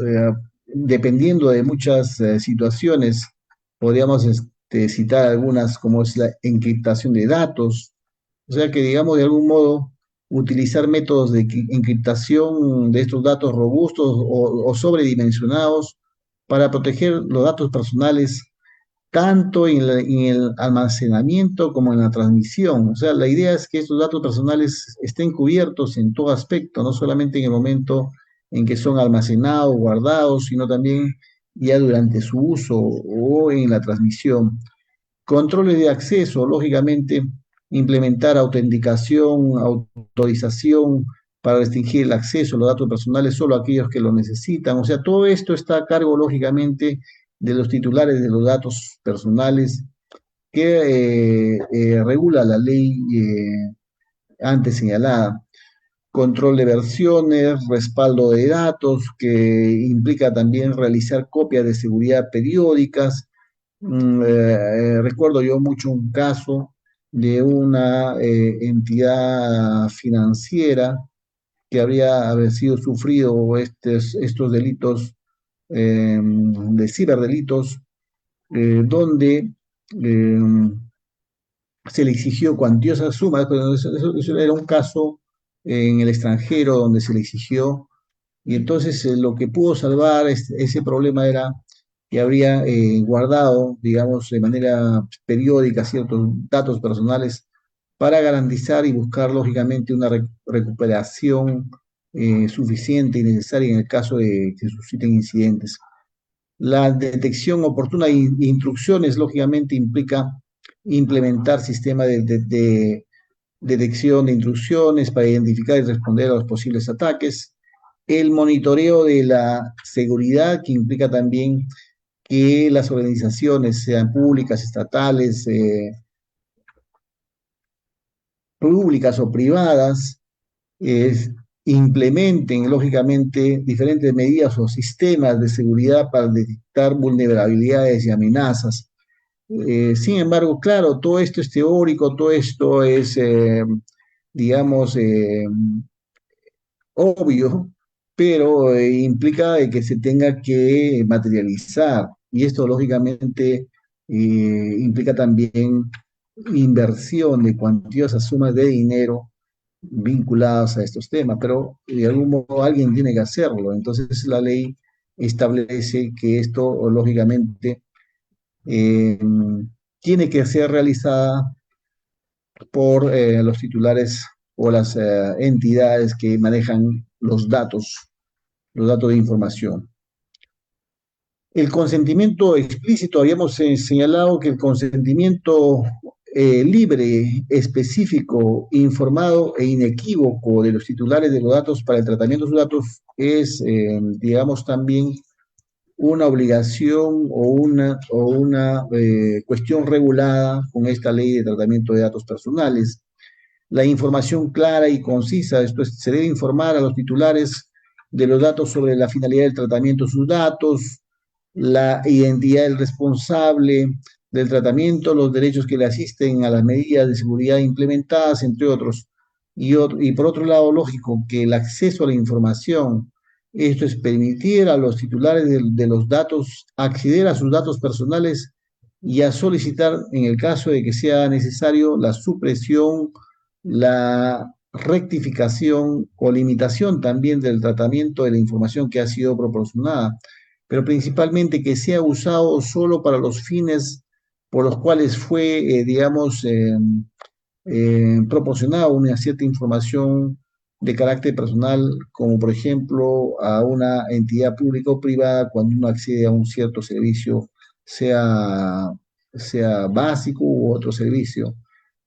dependiendo de muchas situaciones, podríamos citar algunas como es la encriptación de datos, o sea que digamos de algún modo utilizar métodos de encriptación de estos datos robustos o sobredimensionados para proteger los datos personales tanto en el almacenamiento como en la transmisión. O sea, la idea es que estos datos personales estén cubiertos en todo aspecto, no solamente en el momento en que son almacenados, guardados, sino también ya durante su uso o en la transmisión. Controles de acceso, lógicamente, implementar autenticación, autorización para restringir el acceso a los datos personales solo a aquellos que lo necesitan. O sea, todo esto está a cargo, lógicamente, de los titulares de los datos personales que regula la ley antes señalada. Control de versiones, respaldo de datos, que implica también realizar copias de seguridad periódicas. Recuerdo yo mucho un caso de una entidad financiera que habría haber sido sufrido estos delitos de ciberdelitos, donde eh, se le exigió cuantiosas sumas, pero eso era un caso en el extranjero donde se le exigió, y entonces lo que pudo salvar ese problema era que habría guardado, digamos, de manera periódica ciertos datos personales para garantizar y buscar, lógicamente, una recuperación suficiente y necesaria en el caso de que susciten incidentes. La detección oportuna de instrucciones, lógicamente, implica implementar sistemas de detección de intrusiones para identificar y responder a los posibles ataques. El monitoreo de la seguridad, que implica también que las organizaciones, sean públicas, estatales, públicas o privadas, eh, implementen, lógicamente, diferentes medidas o sistemas de seguridad para detectar vulnerabilidades y amenazas. Sin embargo, claro, todo esto es teórico, todo esto es, digamos, obvio, pero implica de que se tenga que materializar. Y esto, lógicamente, implica también inversión de cuantiosas sumas de dinero vinculadas a estos temas, pero de algún modo alguien tiene que hacerlo. Entonces, la ley establece que esto, lógicamente, eh, tiene que ser realizada por los titulares o las entidades que manejan los datos de información. El consentimiento explícito, habíamos señalado que el consentimiento libre, específico, informado e inequívoco de los titulares de los datos para el tratamiento de sus datos es, digamos, también una obligación o una cuestión regulada con esta ley de tratamiento de datos personales. La información clara y concisa, esto es, se debe informar a los titulares de los datos sobre la finalidad del tratamiento de sus datos, la identidad del responsable del tratamiento, los derechos que le asisten a las medidas de seguridad implementadas, entre otros. Y por otro lado, lógico, que el acceso a la información, esto es permitir a los titulares de los datos acceder a sus datos personales y a solicitar, en el caso de que sea necesario, la supresión, la rectificación o limitación también del tratamiento de la información que ha sido proporcionada, pero principalmente que sea usado solo para los fines por los cuales fue, digamos, proporcionada una cierta información de carácter personal, como por ejemplo a una entidad pública o privada cuando uno accede a un cierto servicio, sea, sea básico u otro servicio.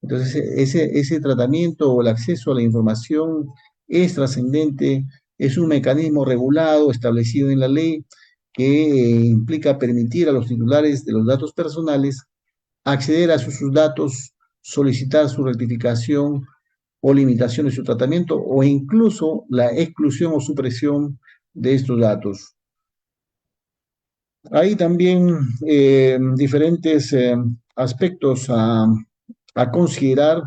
Entonces, ese tratamiento o el acceso a la información es trascendente es un mecanismo regulado, establecido en la ley, que implica permitir a los titulares de los datos personales acceder a sus datos, solicitar su rectificación o limitación de su tratamiento o incluso la exclusión o supresión de estos datos. Hay también diferentes aspectos a considerar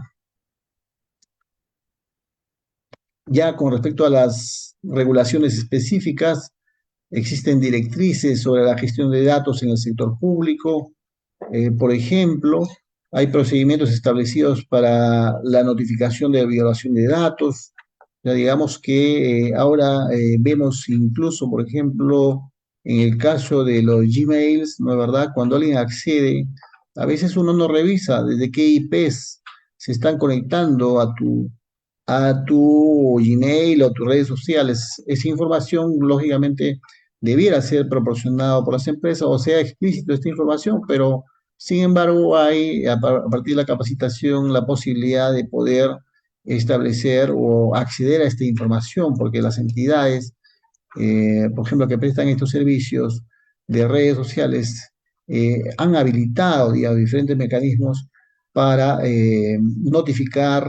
ya con respecto a las regulaciones específicas. Existen directrices sobre la gestión de datos en el sector público. Por ejemplo, hay procedimientos establecidos para la notificación de violación de datos. Ya digamos que ahora vemos incluso, por ejemplo, en el caso de los Gmails, ¿no es verdad? Cuando alguien accede, a veces uno no revisa desde qué IPs se están conectando a tu Gmail o tus redes sociales. Esa información, lógicamente, debiera ser proporcionada por las empresas o sea explícito esta información, pero sin embargo hay a partir de la capacitación la posibilidad de poder establecer o acceder a esta información, porque las entidades, por ejemplo, que prestan estos servicios de redes sociales, han habilitado, digamos, diferentes mecanismos para notificar,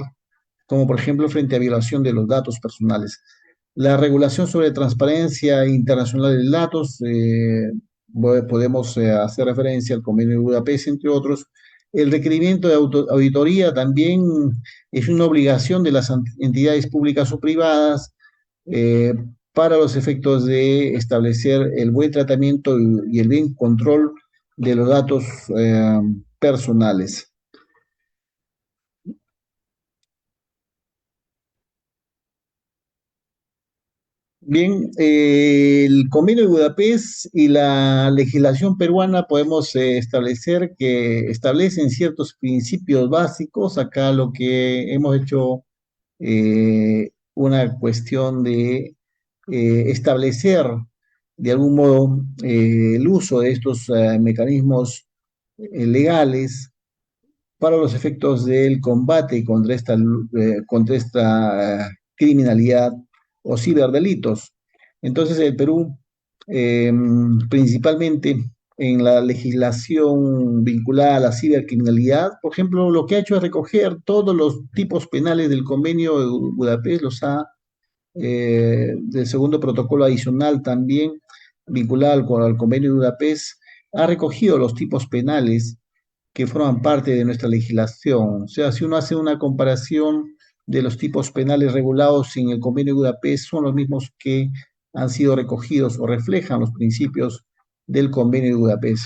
como por ejemplo frente a violación de los datos personales. La regulación sobre transparencia internacional de datos, podemos hacer referencia al Convenio de Budapest, entre otros. El requerimiento de auditoría también es una obligación de las entidades públicas o privadas eh, para los efectos de establecer el buen tratamiento y el buen control de los datos personales. Bien, el Convenio de Budapest y la legislación peruana podemos establecer que establecen ciertos principios básicos. Acá lo que hemos hecho una cuestión de establecer de algún modo el uso de estos mecanismos legales para los efectos del combate contra esta criminalidad o ciberdelitos. Entonces, el Perú, eh, principalmente en la legislación vinculada a la cibercriminalidad, por ejemplo, lo que ha hecho es recoger todos los tipos penales del Convenio de Budapest, del segundo protocolo adicional también vinculado al Convenio de Budapest, ha recogido los tipos penales que forman parte de nuestra legislación. O sea, si uno hace una comparación de los tipos penales regulados en el Convenio de Budapest, son los mismos que han sido recogidos o reflejan los principios del Convenio de Budapest.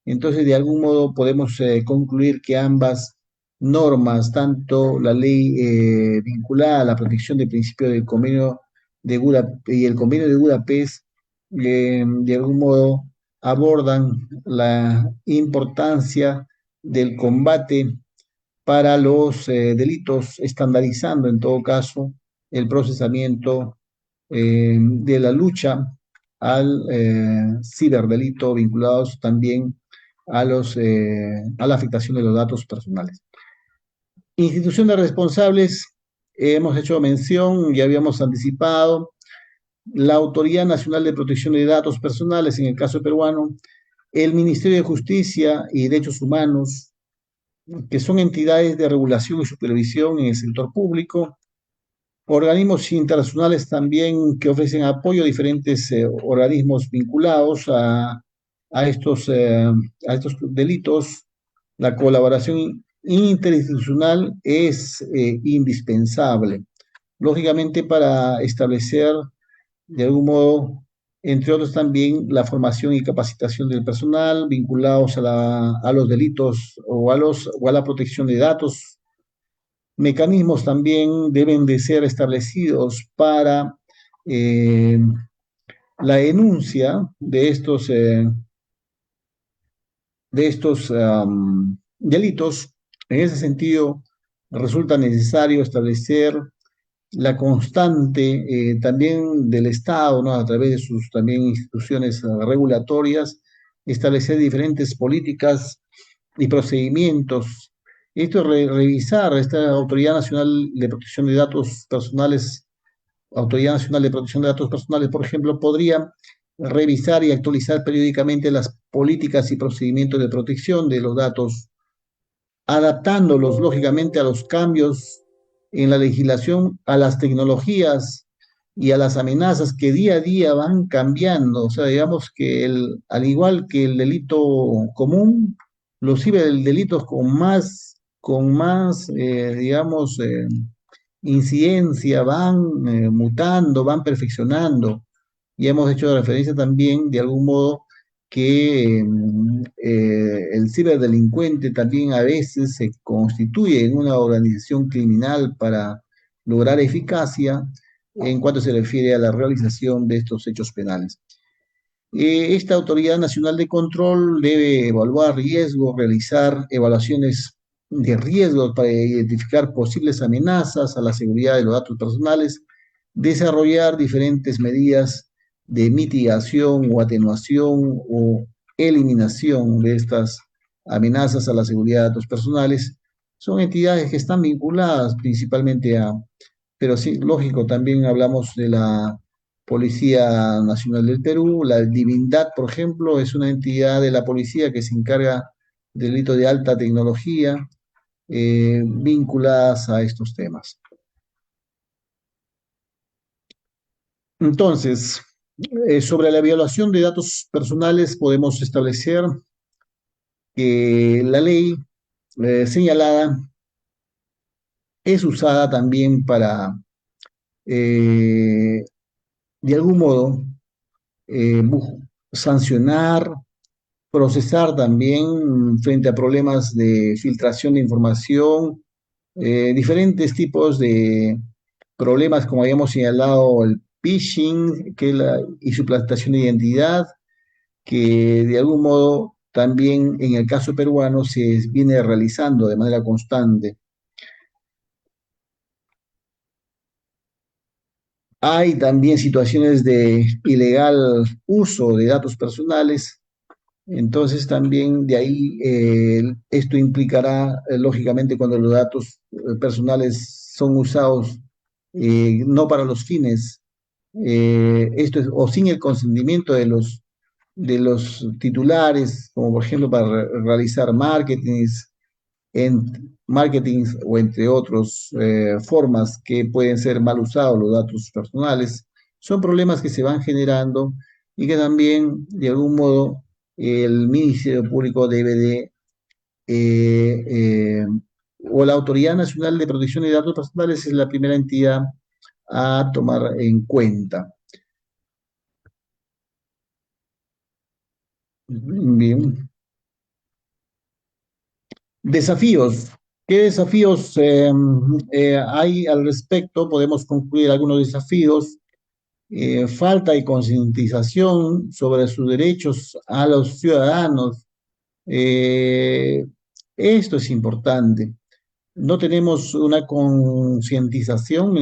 Entonces, de algún modo podemos concluir que ambas normas, tanto la ley vinculada a la protección de principios del Convenio de Budapest y el Convenio de Budapest, de algún modo abordan la importancia del combate para los delitos, estandarizando en todo caso el procesamiento de la lucha al ciberdelito vinculados también a la afectación de los datos personales. Instituciones responsables, hemos hecho mención, ya habíamos anticipado, la Autoridad Nacional de Protección de Datos Personales, en el caso peruano, el Ministerio de Justicia y Derechos Humanos, que son entidades de regulación y supervisión en el sector público, organismos internacionales también que ofrecen apoyo a diferentes organismos vinculados a estos delitos. La colaboración interinstitucional es indispensable, lógicamente para establecer de algún modo, entre otros también la formación y capacitación del personal vinculados a los delitos o a la protección de datos. Mecanismos también deben de ser establecidos para eh, la denuncia de estos delitos. En ese sentido, resulta necesario establecer la constante también del Estado, ¿no? A través de sus también instituciones regulatorias, establecer diferentes políticas y procedimientos. Esto es revisar esta Autoridad Nacional de Protección de Datos Personales, Autoridad Nacional de Protección de Datos Personales, por ejemplo, podría revisar y actualizar periódicamente las políticas y procedimientos de protección de los datos, adaptándolos lógicamente a los cambios en la legislación, a las tecnologías y a las amenazas que día a día van cambiando. O sea, digamos que al igual que el delito común, los ciberdelitos con más, digamos, incidencia van mutando, van perfeccionando. Y hemos hecho referencia también, de algún modo, que el ciberdelincuente también a veces se constituye en una organización criminal para lograr eficacia en cuanto se refiere a la realización de estos hechos penales. Esta Autoridad Nacional de Control debe evaluar riesgos, realizar evaluaciones de riesgos para identificar posibles amenazas a la seguridad de los datos personales, desarrollar diferentes medidas de mitigación o atenuación o eliminación de estas amenazas a la seguridad de datos personales. Son entidades que están vinculadas principalmente a, pero sí, lógico, también hablamos de la Policía Nacional del Perú, la Divindad, por ejemplo, es una entidad de la policía que se encarga de delitos de alta tecnología vinculadas a estos temas. Entonces, sobre la violación de datos personales podemos establecer que la ley señalada es usada también para, de algún modo, sancionar, procesar también frente a problemas de filtración de información, diferentes tipos de problemas, como habíamos señalado, el phishing, y suplantación de identidad, que de algún modo también en el caso peruano se viene realizando de manera constante. Hay también situaciones de ilegal uso de datos personales. Entonces también de ahí esto implicará, lógicamente, cuando los datos personales son usados no para los fines, esto es, o sin el consentimiento de los titulares, como por ejemplo para realizar marketing o entre otras formas que pueden ser mal usados los datos personales, son problemas que se van generando y que también, de algún modo, el Ministerio Público debe de, eh, eh, o la Autoridad Nacional de Protección de Datos Personales es la primera entidad a tomar en cuenta. Bien. Desafíos. ¿Qué desafíos hay al respecto? Podemos concluir algunos desafíos. Falta de concientización sobre sus derechos a los ciudadanos. Eh, Esto es importante. No tenemos una concientización,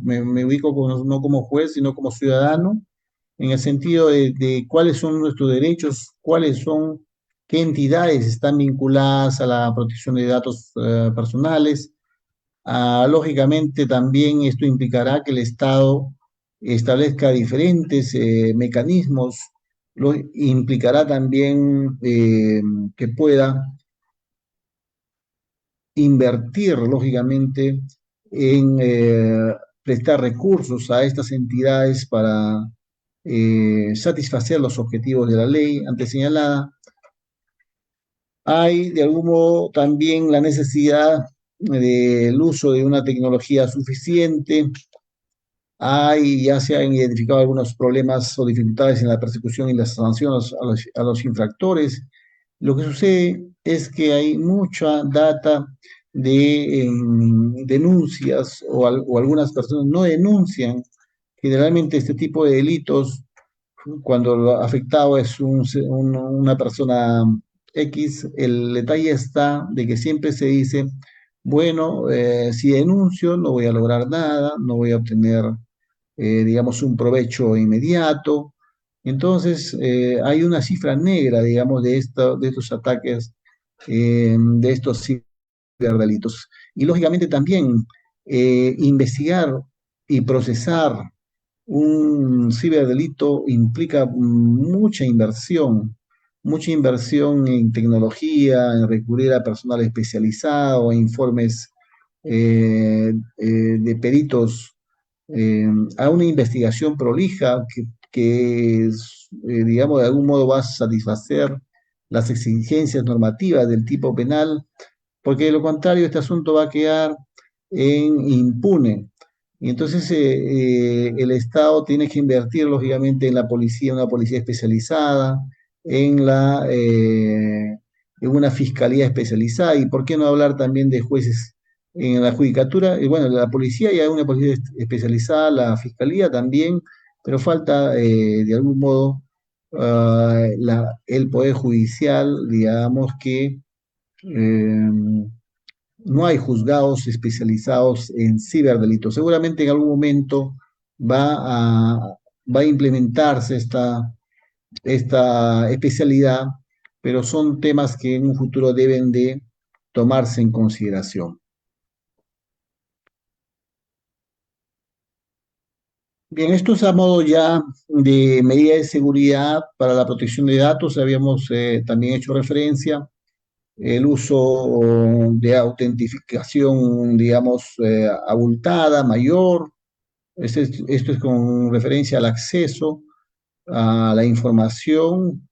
me ubico no como juez, sino como ciudadano, en el sentido de cuáles son nuestros derechos, qué entidades están vinculadas a la protección de datos personales. Lógicamente, también esto implicará que el Estado establezca diferentes mecanismos, implicará también que pueda invertir, lógicamente, en prestar recursos a estas entidades para satisfacer los objetivos de la ley antes señalada. Hay, de algún modo, también la necesidad del uso de una tecnología suficiente. Ya se han identificado algunos problemas o dificultades en la persecución y las sanciones a los infractores. Lo que sucede es que hay mucha data de denuncias o algunas personas no denuncian. Generalmente este tipo de delitos, cuando lo afectado es una persona X, el detalle está de que siempre se dice, bueno, si denuncio no voy a lograr nada, no voy a obtener, digamos, un provecho inmediato. Entonces, hay una cifra negra, digamos, de estos ataques, de estos ciberdelitos. Y lógicamente también investigar y procesar un ciberdelito implica mucha inversión en tecnología, en recurrir a personal especializado, a informes de peritos, eh, a una investigación prolija digamos, de algún modo va a satisfacer las exigencias normativas del tipo penal, porque de lo contrario este asunto va a quedar en impune. Y entonces el Estado tiene que invertir, lógicamente, en la policía, una policía especializada, en en una fiscalía especializada, y por qué no hablar también de jueces en la judicatura. Y bueno, la policía ya hay una policía especializada, la fiscalía también, pero falta de algún modo el poder judicial, digamos que no hay juzgados especializados en ciberdelitos. Seguramente en algún momento va va a implementarse esta especialidad, pero son temas que en un futuro deben de tomarse en consideración. Bien, esto es a modo ya de medida de seguridad para la protección de datos. Habíamos también hecho referencia el uso de autentificación, digamos, abultada, mayor. Esto es con referencia al acceso a la información,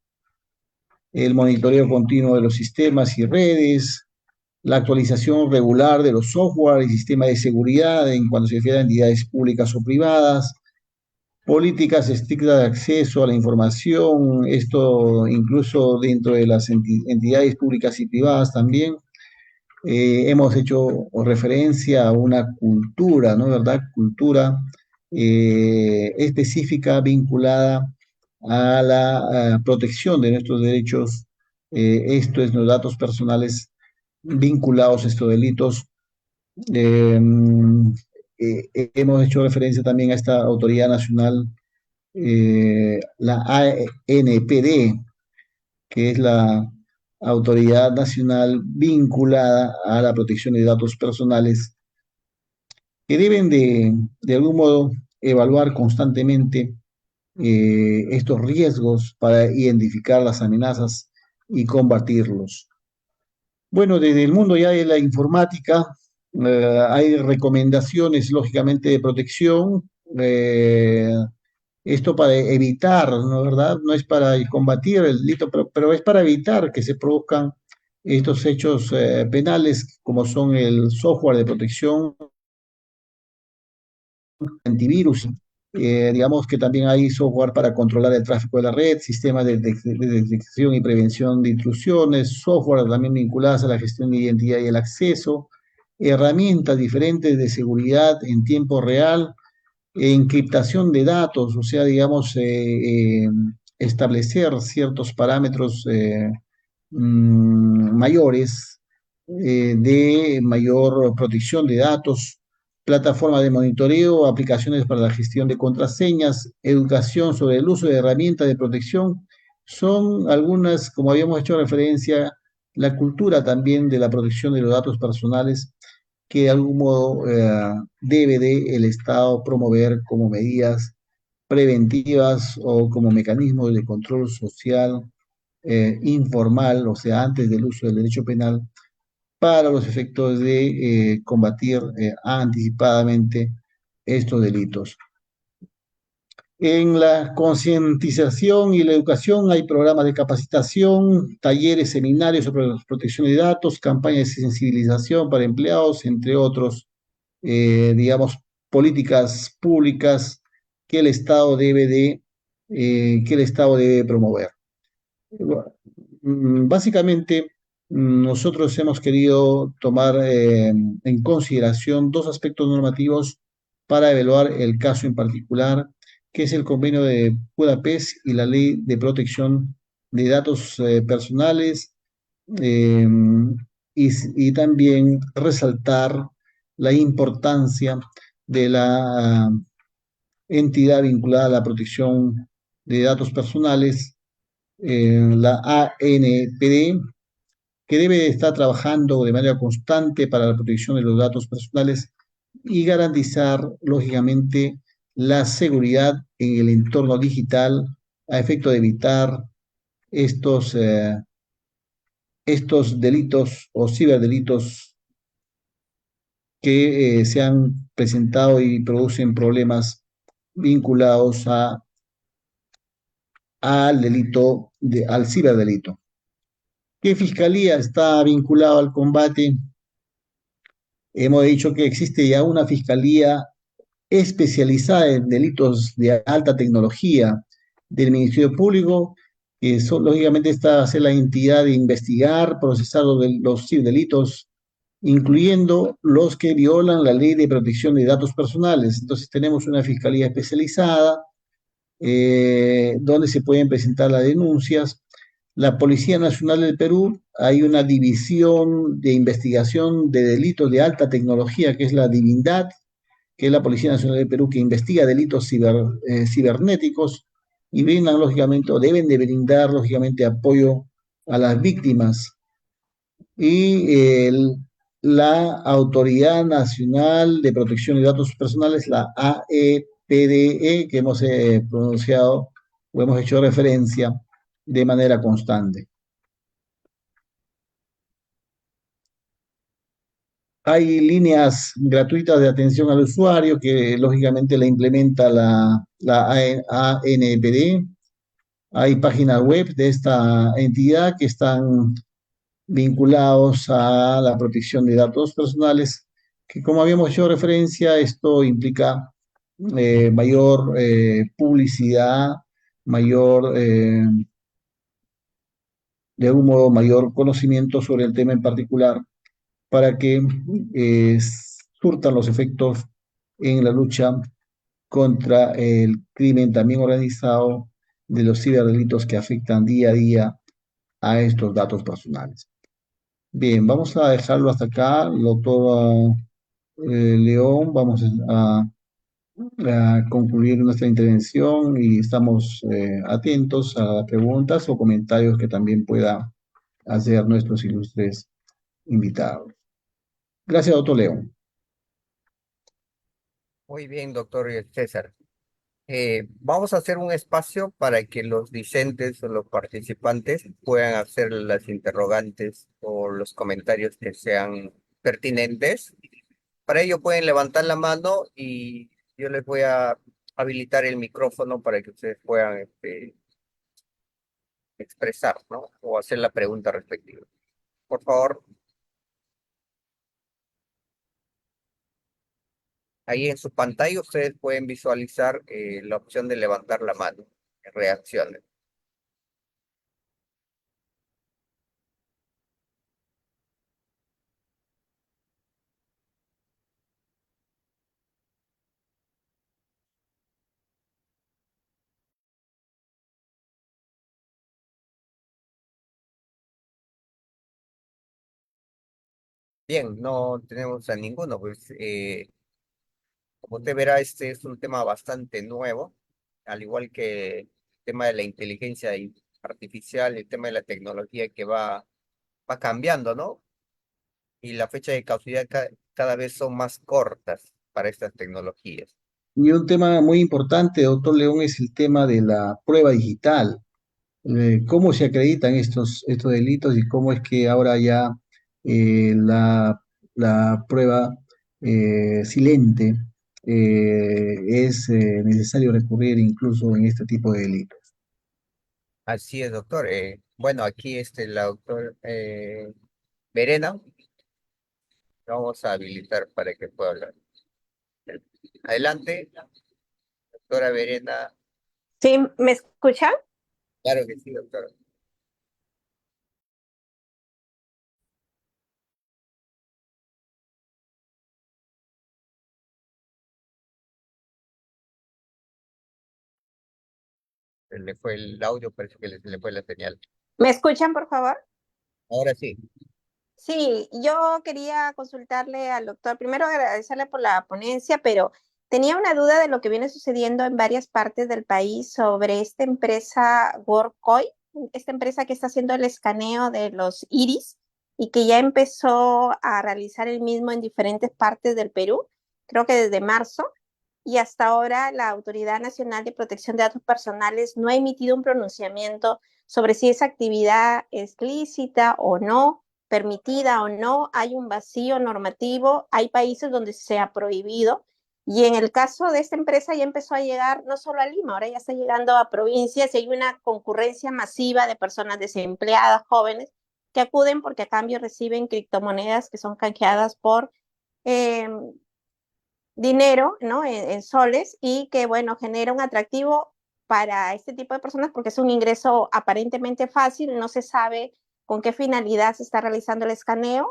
el monitoreo continuo de los sistemas y redes, la actualización regular de los software y sistemas de seguridad en cuanto se refiere a entidades públicas o privadas, políticas estrictas de acceso a la información, esto incluso dentro de las entidades públicas y privadas también. Hemos hecho referencia a una cultura, ¿no? ¿Verdad? Cultura específica vinculada a la protección de nuestros derechos, esto es los datos personales vinculados a estos delitos. Eh, Hemos hecho referencia también a esta autoridad nacional, la ANPD, que es la autoridad nacional vinculada a la protección de datos personales, que deben de algún modo evaluar constantemente estos riesgos para identificar las amenazas y combatirlos. Bueno, desde el mundo ya de la informática hay recomendaciones, lógicamente, de protección. Esto para evitar, ¿no verdad? No es para combatir el delito, pero es para evitar que se produzcan estos hechos penales, como son el software de protección, antivirus. Digamos que también hay software para controlar el tráfico de la red, sistemas de detección y prevención de intrusiones, software también vinculados a la gestión de identidad y el acceso, herramientas diferentes de seguridad en tiempo real, encriptación de datos, o sea, digamos, establecer ciertos parámetros mayores de mayor protección de datos, plataformas de monitoreo, aplicaciones para la gestión de contraseñas, educación sobre el uso de herramientas de protección, son algunas, como habíamos hecho referencia, la cultura también de la protección de los datos personales que de algún modo debe de el Estado promover como medidas preventivas o como mecanismos de control social informal, o sea, antes del uso del derecho penal, para los efectos de combatir anticipadamente estos delitos. En la concientización y la educación hay programas de capacitación, talleres, seminarios sobre la protección de datos, campañas de sensibilización para empleados, entre otros, digamos, políticas públicas que el Estado que el Estado debe promover. Básicamente, nosotros hemos querido tomar en consideración dos aspectos normativos para evaluar el caso en particular, que es el Convenio de Budapest y la Ley de Protección de Datos Personales, eh, y también resaltar la importancia de la entidad vinculada a la protección de datos personales, la ANPD, que debe estar trabajando de manera constante para la protección de los datos personales y garantizar, lógicamente, la seguridad en el entorno digital a efecto de evitar estos, estos delitos o ciberdelitos que se han presentado y producen problemas vinculados al delito, al ciberdelito. ¿Qué fiscalía está vinculado al combate? Hemos dicho que existe ya una fiscalía especializada en delitos de alta tecnología del Ministerio Público, que lógicamente está a ser la entidad de investigar, procesar los ciberdelitos, incluyendo los que violan la ley de protección de datos personales. Entonces tenemos una fiscalía especializada donde se pueden presentar las denuncias. La Policía Nacional del Perú, hay una división de investigación de delitos de alta tecnología, que es la Divindad, que es la Policía Nacional del Perú, que investiga delitos cibernéticos y brindan, lógicamente, o deben de brindar, lógicamente, apoyo a las víctimas. Y la Autoridad Nacional de Protección de Datos Personales, la AEPDE, que hemos pronunciado o hemos hecho referencia de manera constante. Hay líneas gratuitas de atención al usuario que lógicamente la implementa la ANPD. Hay páginas web de esta entidad que están vinculados a la protección de datos personales, que como habíamos hecho referencia, esto implica mayor publicidad, mayor, de algún modo, mayor conocimiento sobre el tema en particular para que eh, surtan los efectos en la lucha contra el crimen también organizado de los ciberdelitos que afectan día a día a estos datos personales. Bien, vamos a dejarlo hasta acá, doctor León. Vamos a concluir nuestra intervención y estamos atentos a preguntas o comentarios que también pueda hacer nuestros ilustres invitados. Gracias, doctor León. Muy bien, doctor César. Vamos a hacer un espacio para que los discentes o los participantes puedan hacer las interrogantes o los comentarios que sean pertinentes. Para ello pueden levantar la mano y yo les voy a habilitar el micrófono para que ustedes puedan expresar, ¿no? O hacer la pregunta respectiva. Por favor, ahí en su pantalla ustedes pueden visualizar la opción de levantar la mano en reacciones. Bien, no tenemos a ninguno, pues como usted verá, este es un tema bastante nuevo, al igual que el tema de la inteligencia artificial, el tema de la tecnología que va cambiando, ¿no? Y la fecha de caducidad cada vez son más cortas para estas tecnologías. Y un tema muy importante, doctor León, es el tema de la prueba digital. ¿Cómo se acreditan estos delitos y cómo es que ahora ya la prueba silente es necesario recurrir incluso en este tipo de delitos? Así es, doctor. Bueno, aquí la doctora Verena, vamos a habilitar para que pueda hablar. Adelante, doctora Verena. ¿Sí? ¿Me escuchan? Claro que sí, doctora. Se le fue el audio, parece que se le fue la señal. ¿Me escuchan, por favor? Ahora sí. Sí, yo quería consultarle al doctor, primero agradecerle por la ponencia, pero tenía una duda de lo que viene sucediendo en varias partes del país sobre esta empresa Workcoin, esta empresa que está haciendo el escaneo de los iris y que ya empezó a realizar el mismo en diferentes partes del Perú, creo que desde marzo. y hasta ahora la Autoridad Nacional de Protección de Datos Personales no ha emitido un pronunciamiento sobre si esa actividad es lícita o no, permitida o no. Hay un vacío normativo, hay países donde se ha prohibido, y en el caso de esta empresa ya empezó a llegar no solo a Lima, ahora ya está llegando a provincias y hay una concurrencia masiva de personas desempleadas, jóvenes, que acuden porque a cambio reciben criptomonedas que son canjeadas por eh, dinero, ¿no? En soles, y que, bueno, genera un atractivo para este tipo de personas porque es un ingreso aparentemente fácil, no se sabe con qué finalidad se está realizando el escaneo,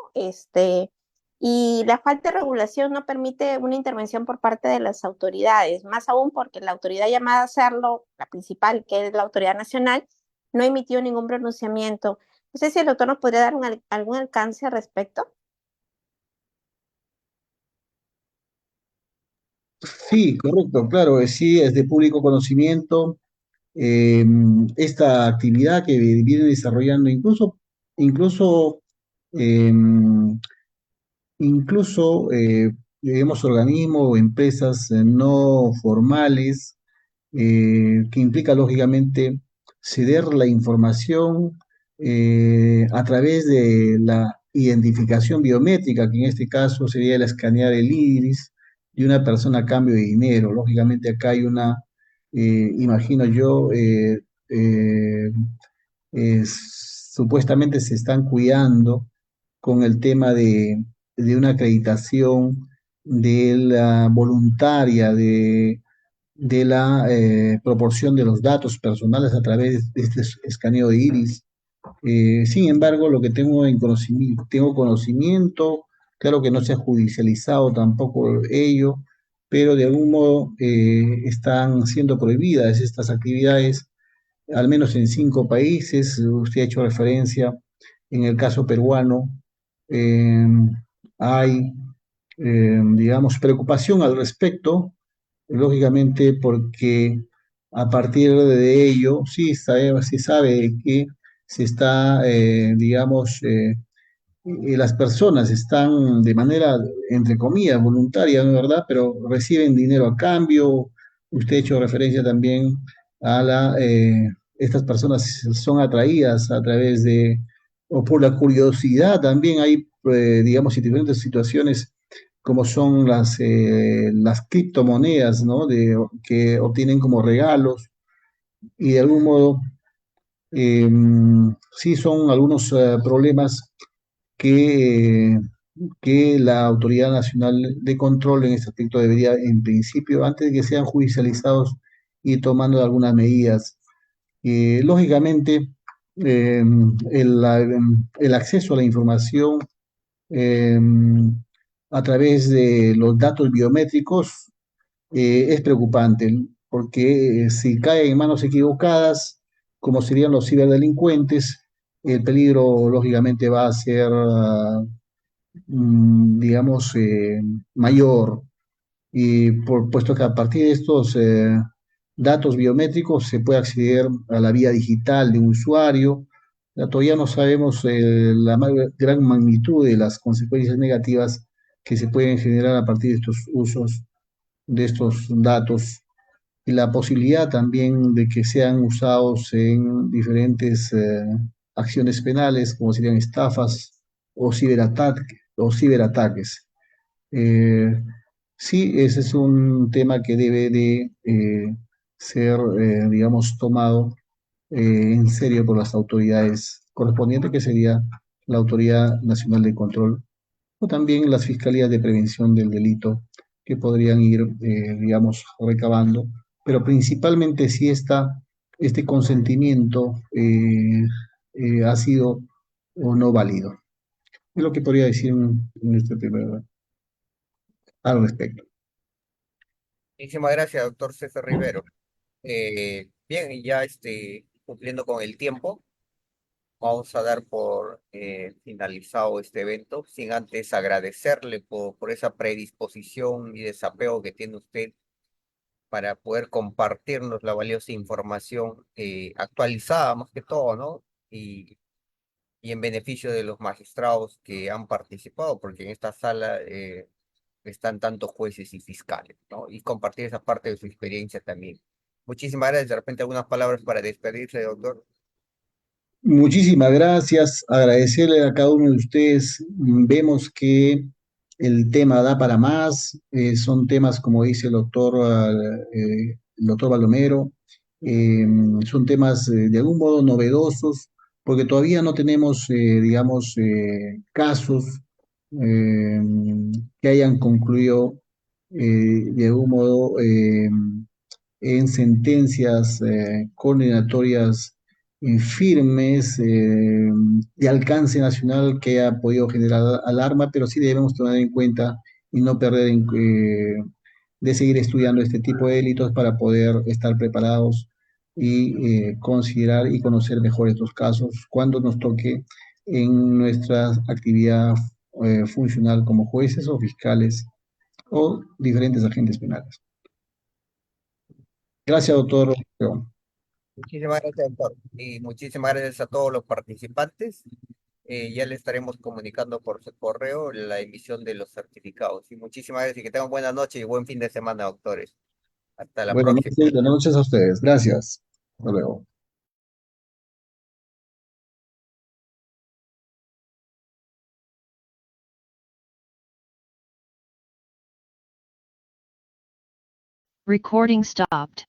y la falta de regulación no permite una intervención por parte de las autoridades, más aún porque la autoridad llamada a hacerlo, la principal, que es la autoridad nacional, no emitió ningún pronunciamiento. No sé si el doctor nos podría dar algún alcance al respecto. Sí, correcto, claro, sí, es de público conocimiento. eh, Esta actividad que viene desarrollando incluso, eh, digamos, organismos o empresas no formales, que implica lógicamente ceder la información a través de la identificación biométrica, que en este caso sería el escanear el iris de una persona a cambio de dinero. Lógicamente acá hay imagino yo, supuestamente se están cuidando con el tema de una acreditación de la voluntaria de la proporción de los datos personales a través de este escaneo de iris. Sin embargo, lo que tengo conocimiento, claro que no se ha judicializado tampoco ello, pero de algún modo están siendo prohibidas estas actividades, al menos en 5 países. Usted ha hecho referencia, en el caso peruano, eh, hay, digamos, preocupación al respecto, lógicamente porque a partir de ello se sabe que se está, digamos, las personas están de manera, entre comillas, voluntaria, ¿no es verdad? Pero reciben dinero a cambio. Usted ha hecho referencia también a estas personas son atraídas a través o por la curiosidad también. Hay, digamos, diferentes situaciones como son las criptomonedas, ¿no? Que obtienen como regalos y de algún modo, eh, sí son algunos problemas que, que la Autoridad Nacional de Control en este aspecto debería, en principio, antes de que sean judicializados, ir tomando algunas medidas. Lógicamente, eh, el acceso a la información eh, a través de los datos biométricos es preocupante, porque si cae en manos equivocadas, como serían los ciberdelincuentes, el peligro lógicamente va a ser, digamos, mayor. Y puesto que a partir de estos datos biométricos se puede acceder a la vía digital de un usuario. Todavía no sabemos gran magnitud de las consecuencias negativas que se pueden generar a partir de estos usos de estos datos, y la posibilidad también de que sean usados en diferentes acciones penales, como serían estafas o ciberataques. Eh, sí, ese es un tema que debe de ser, digamos, tomado en serio por las autoridades correspondientes, que sería la Autoridad Nacional de Control, o también las fiscalías de prevención del delito, que podrían ir, digamos, recabando, pero principalmente si este consentimiento ha sido o no válido. Es lo que podría decir en este primer al respecto. Muchísimas gracias, doctor César Rivero. Bien, y ya cumpliendo con el tiempo, vamos a dar por finalizado este evento, sin antes agradecerle por esa predisposición y desapego que tiene usted para poder compartirnos la valiosa información actualizada más que todo, ¿no? Y en beneficio de los magistrados que han participado, porque en esta sala están tanto jueces y fiscales, ¿no? Y compartir esa parte de su experiencia también. Muchísimas gracias. De repente algunas palabras para despedirse, doctor. Muchísimas gracias, agradecerle a cada uno de ustedes. Vemos que el tema da para más, son temas, como dice el doctor Baldomero, eh, son temas de algún modo novedosos, porque todavía no tenemos, digamos, casos eh, que hayan concluido de algún modo en sentencias condenatorias firmes de alcance nacional que ha podido generar alarma, pero sí debemos tomar en cuenta y no perder de seguir estudiando este tipo de delitos para poder estar preparados y considerar y conocer mejor estos casos cuando nos toque en nuestra actividad funcional como jueces o fiscales o diferentes agentes penales. Gracias, doctor. Muchísimas gracias, doctor. Y muchísimas gracias a todos los participantes. Ya le estaremos comunicando por su correo la emisión de los certificados. Y muchísimas gracias y que tengan buena noche y buen fin de semana, doctores. Hasta la próxima. Buenas noches a ustedes. Gracias. Hasta luego. Recording stopped.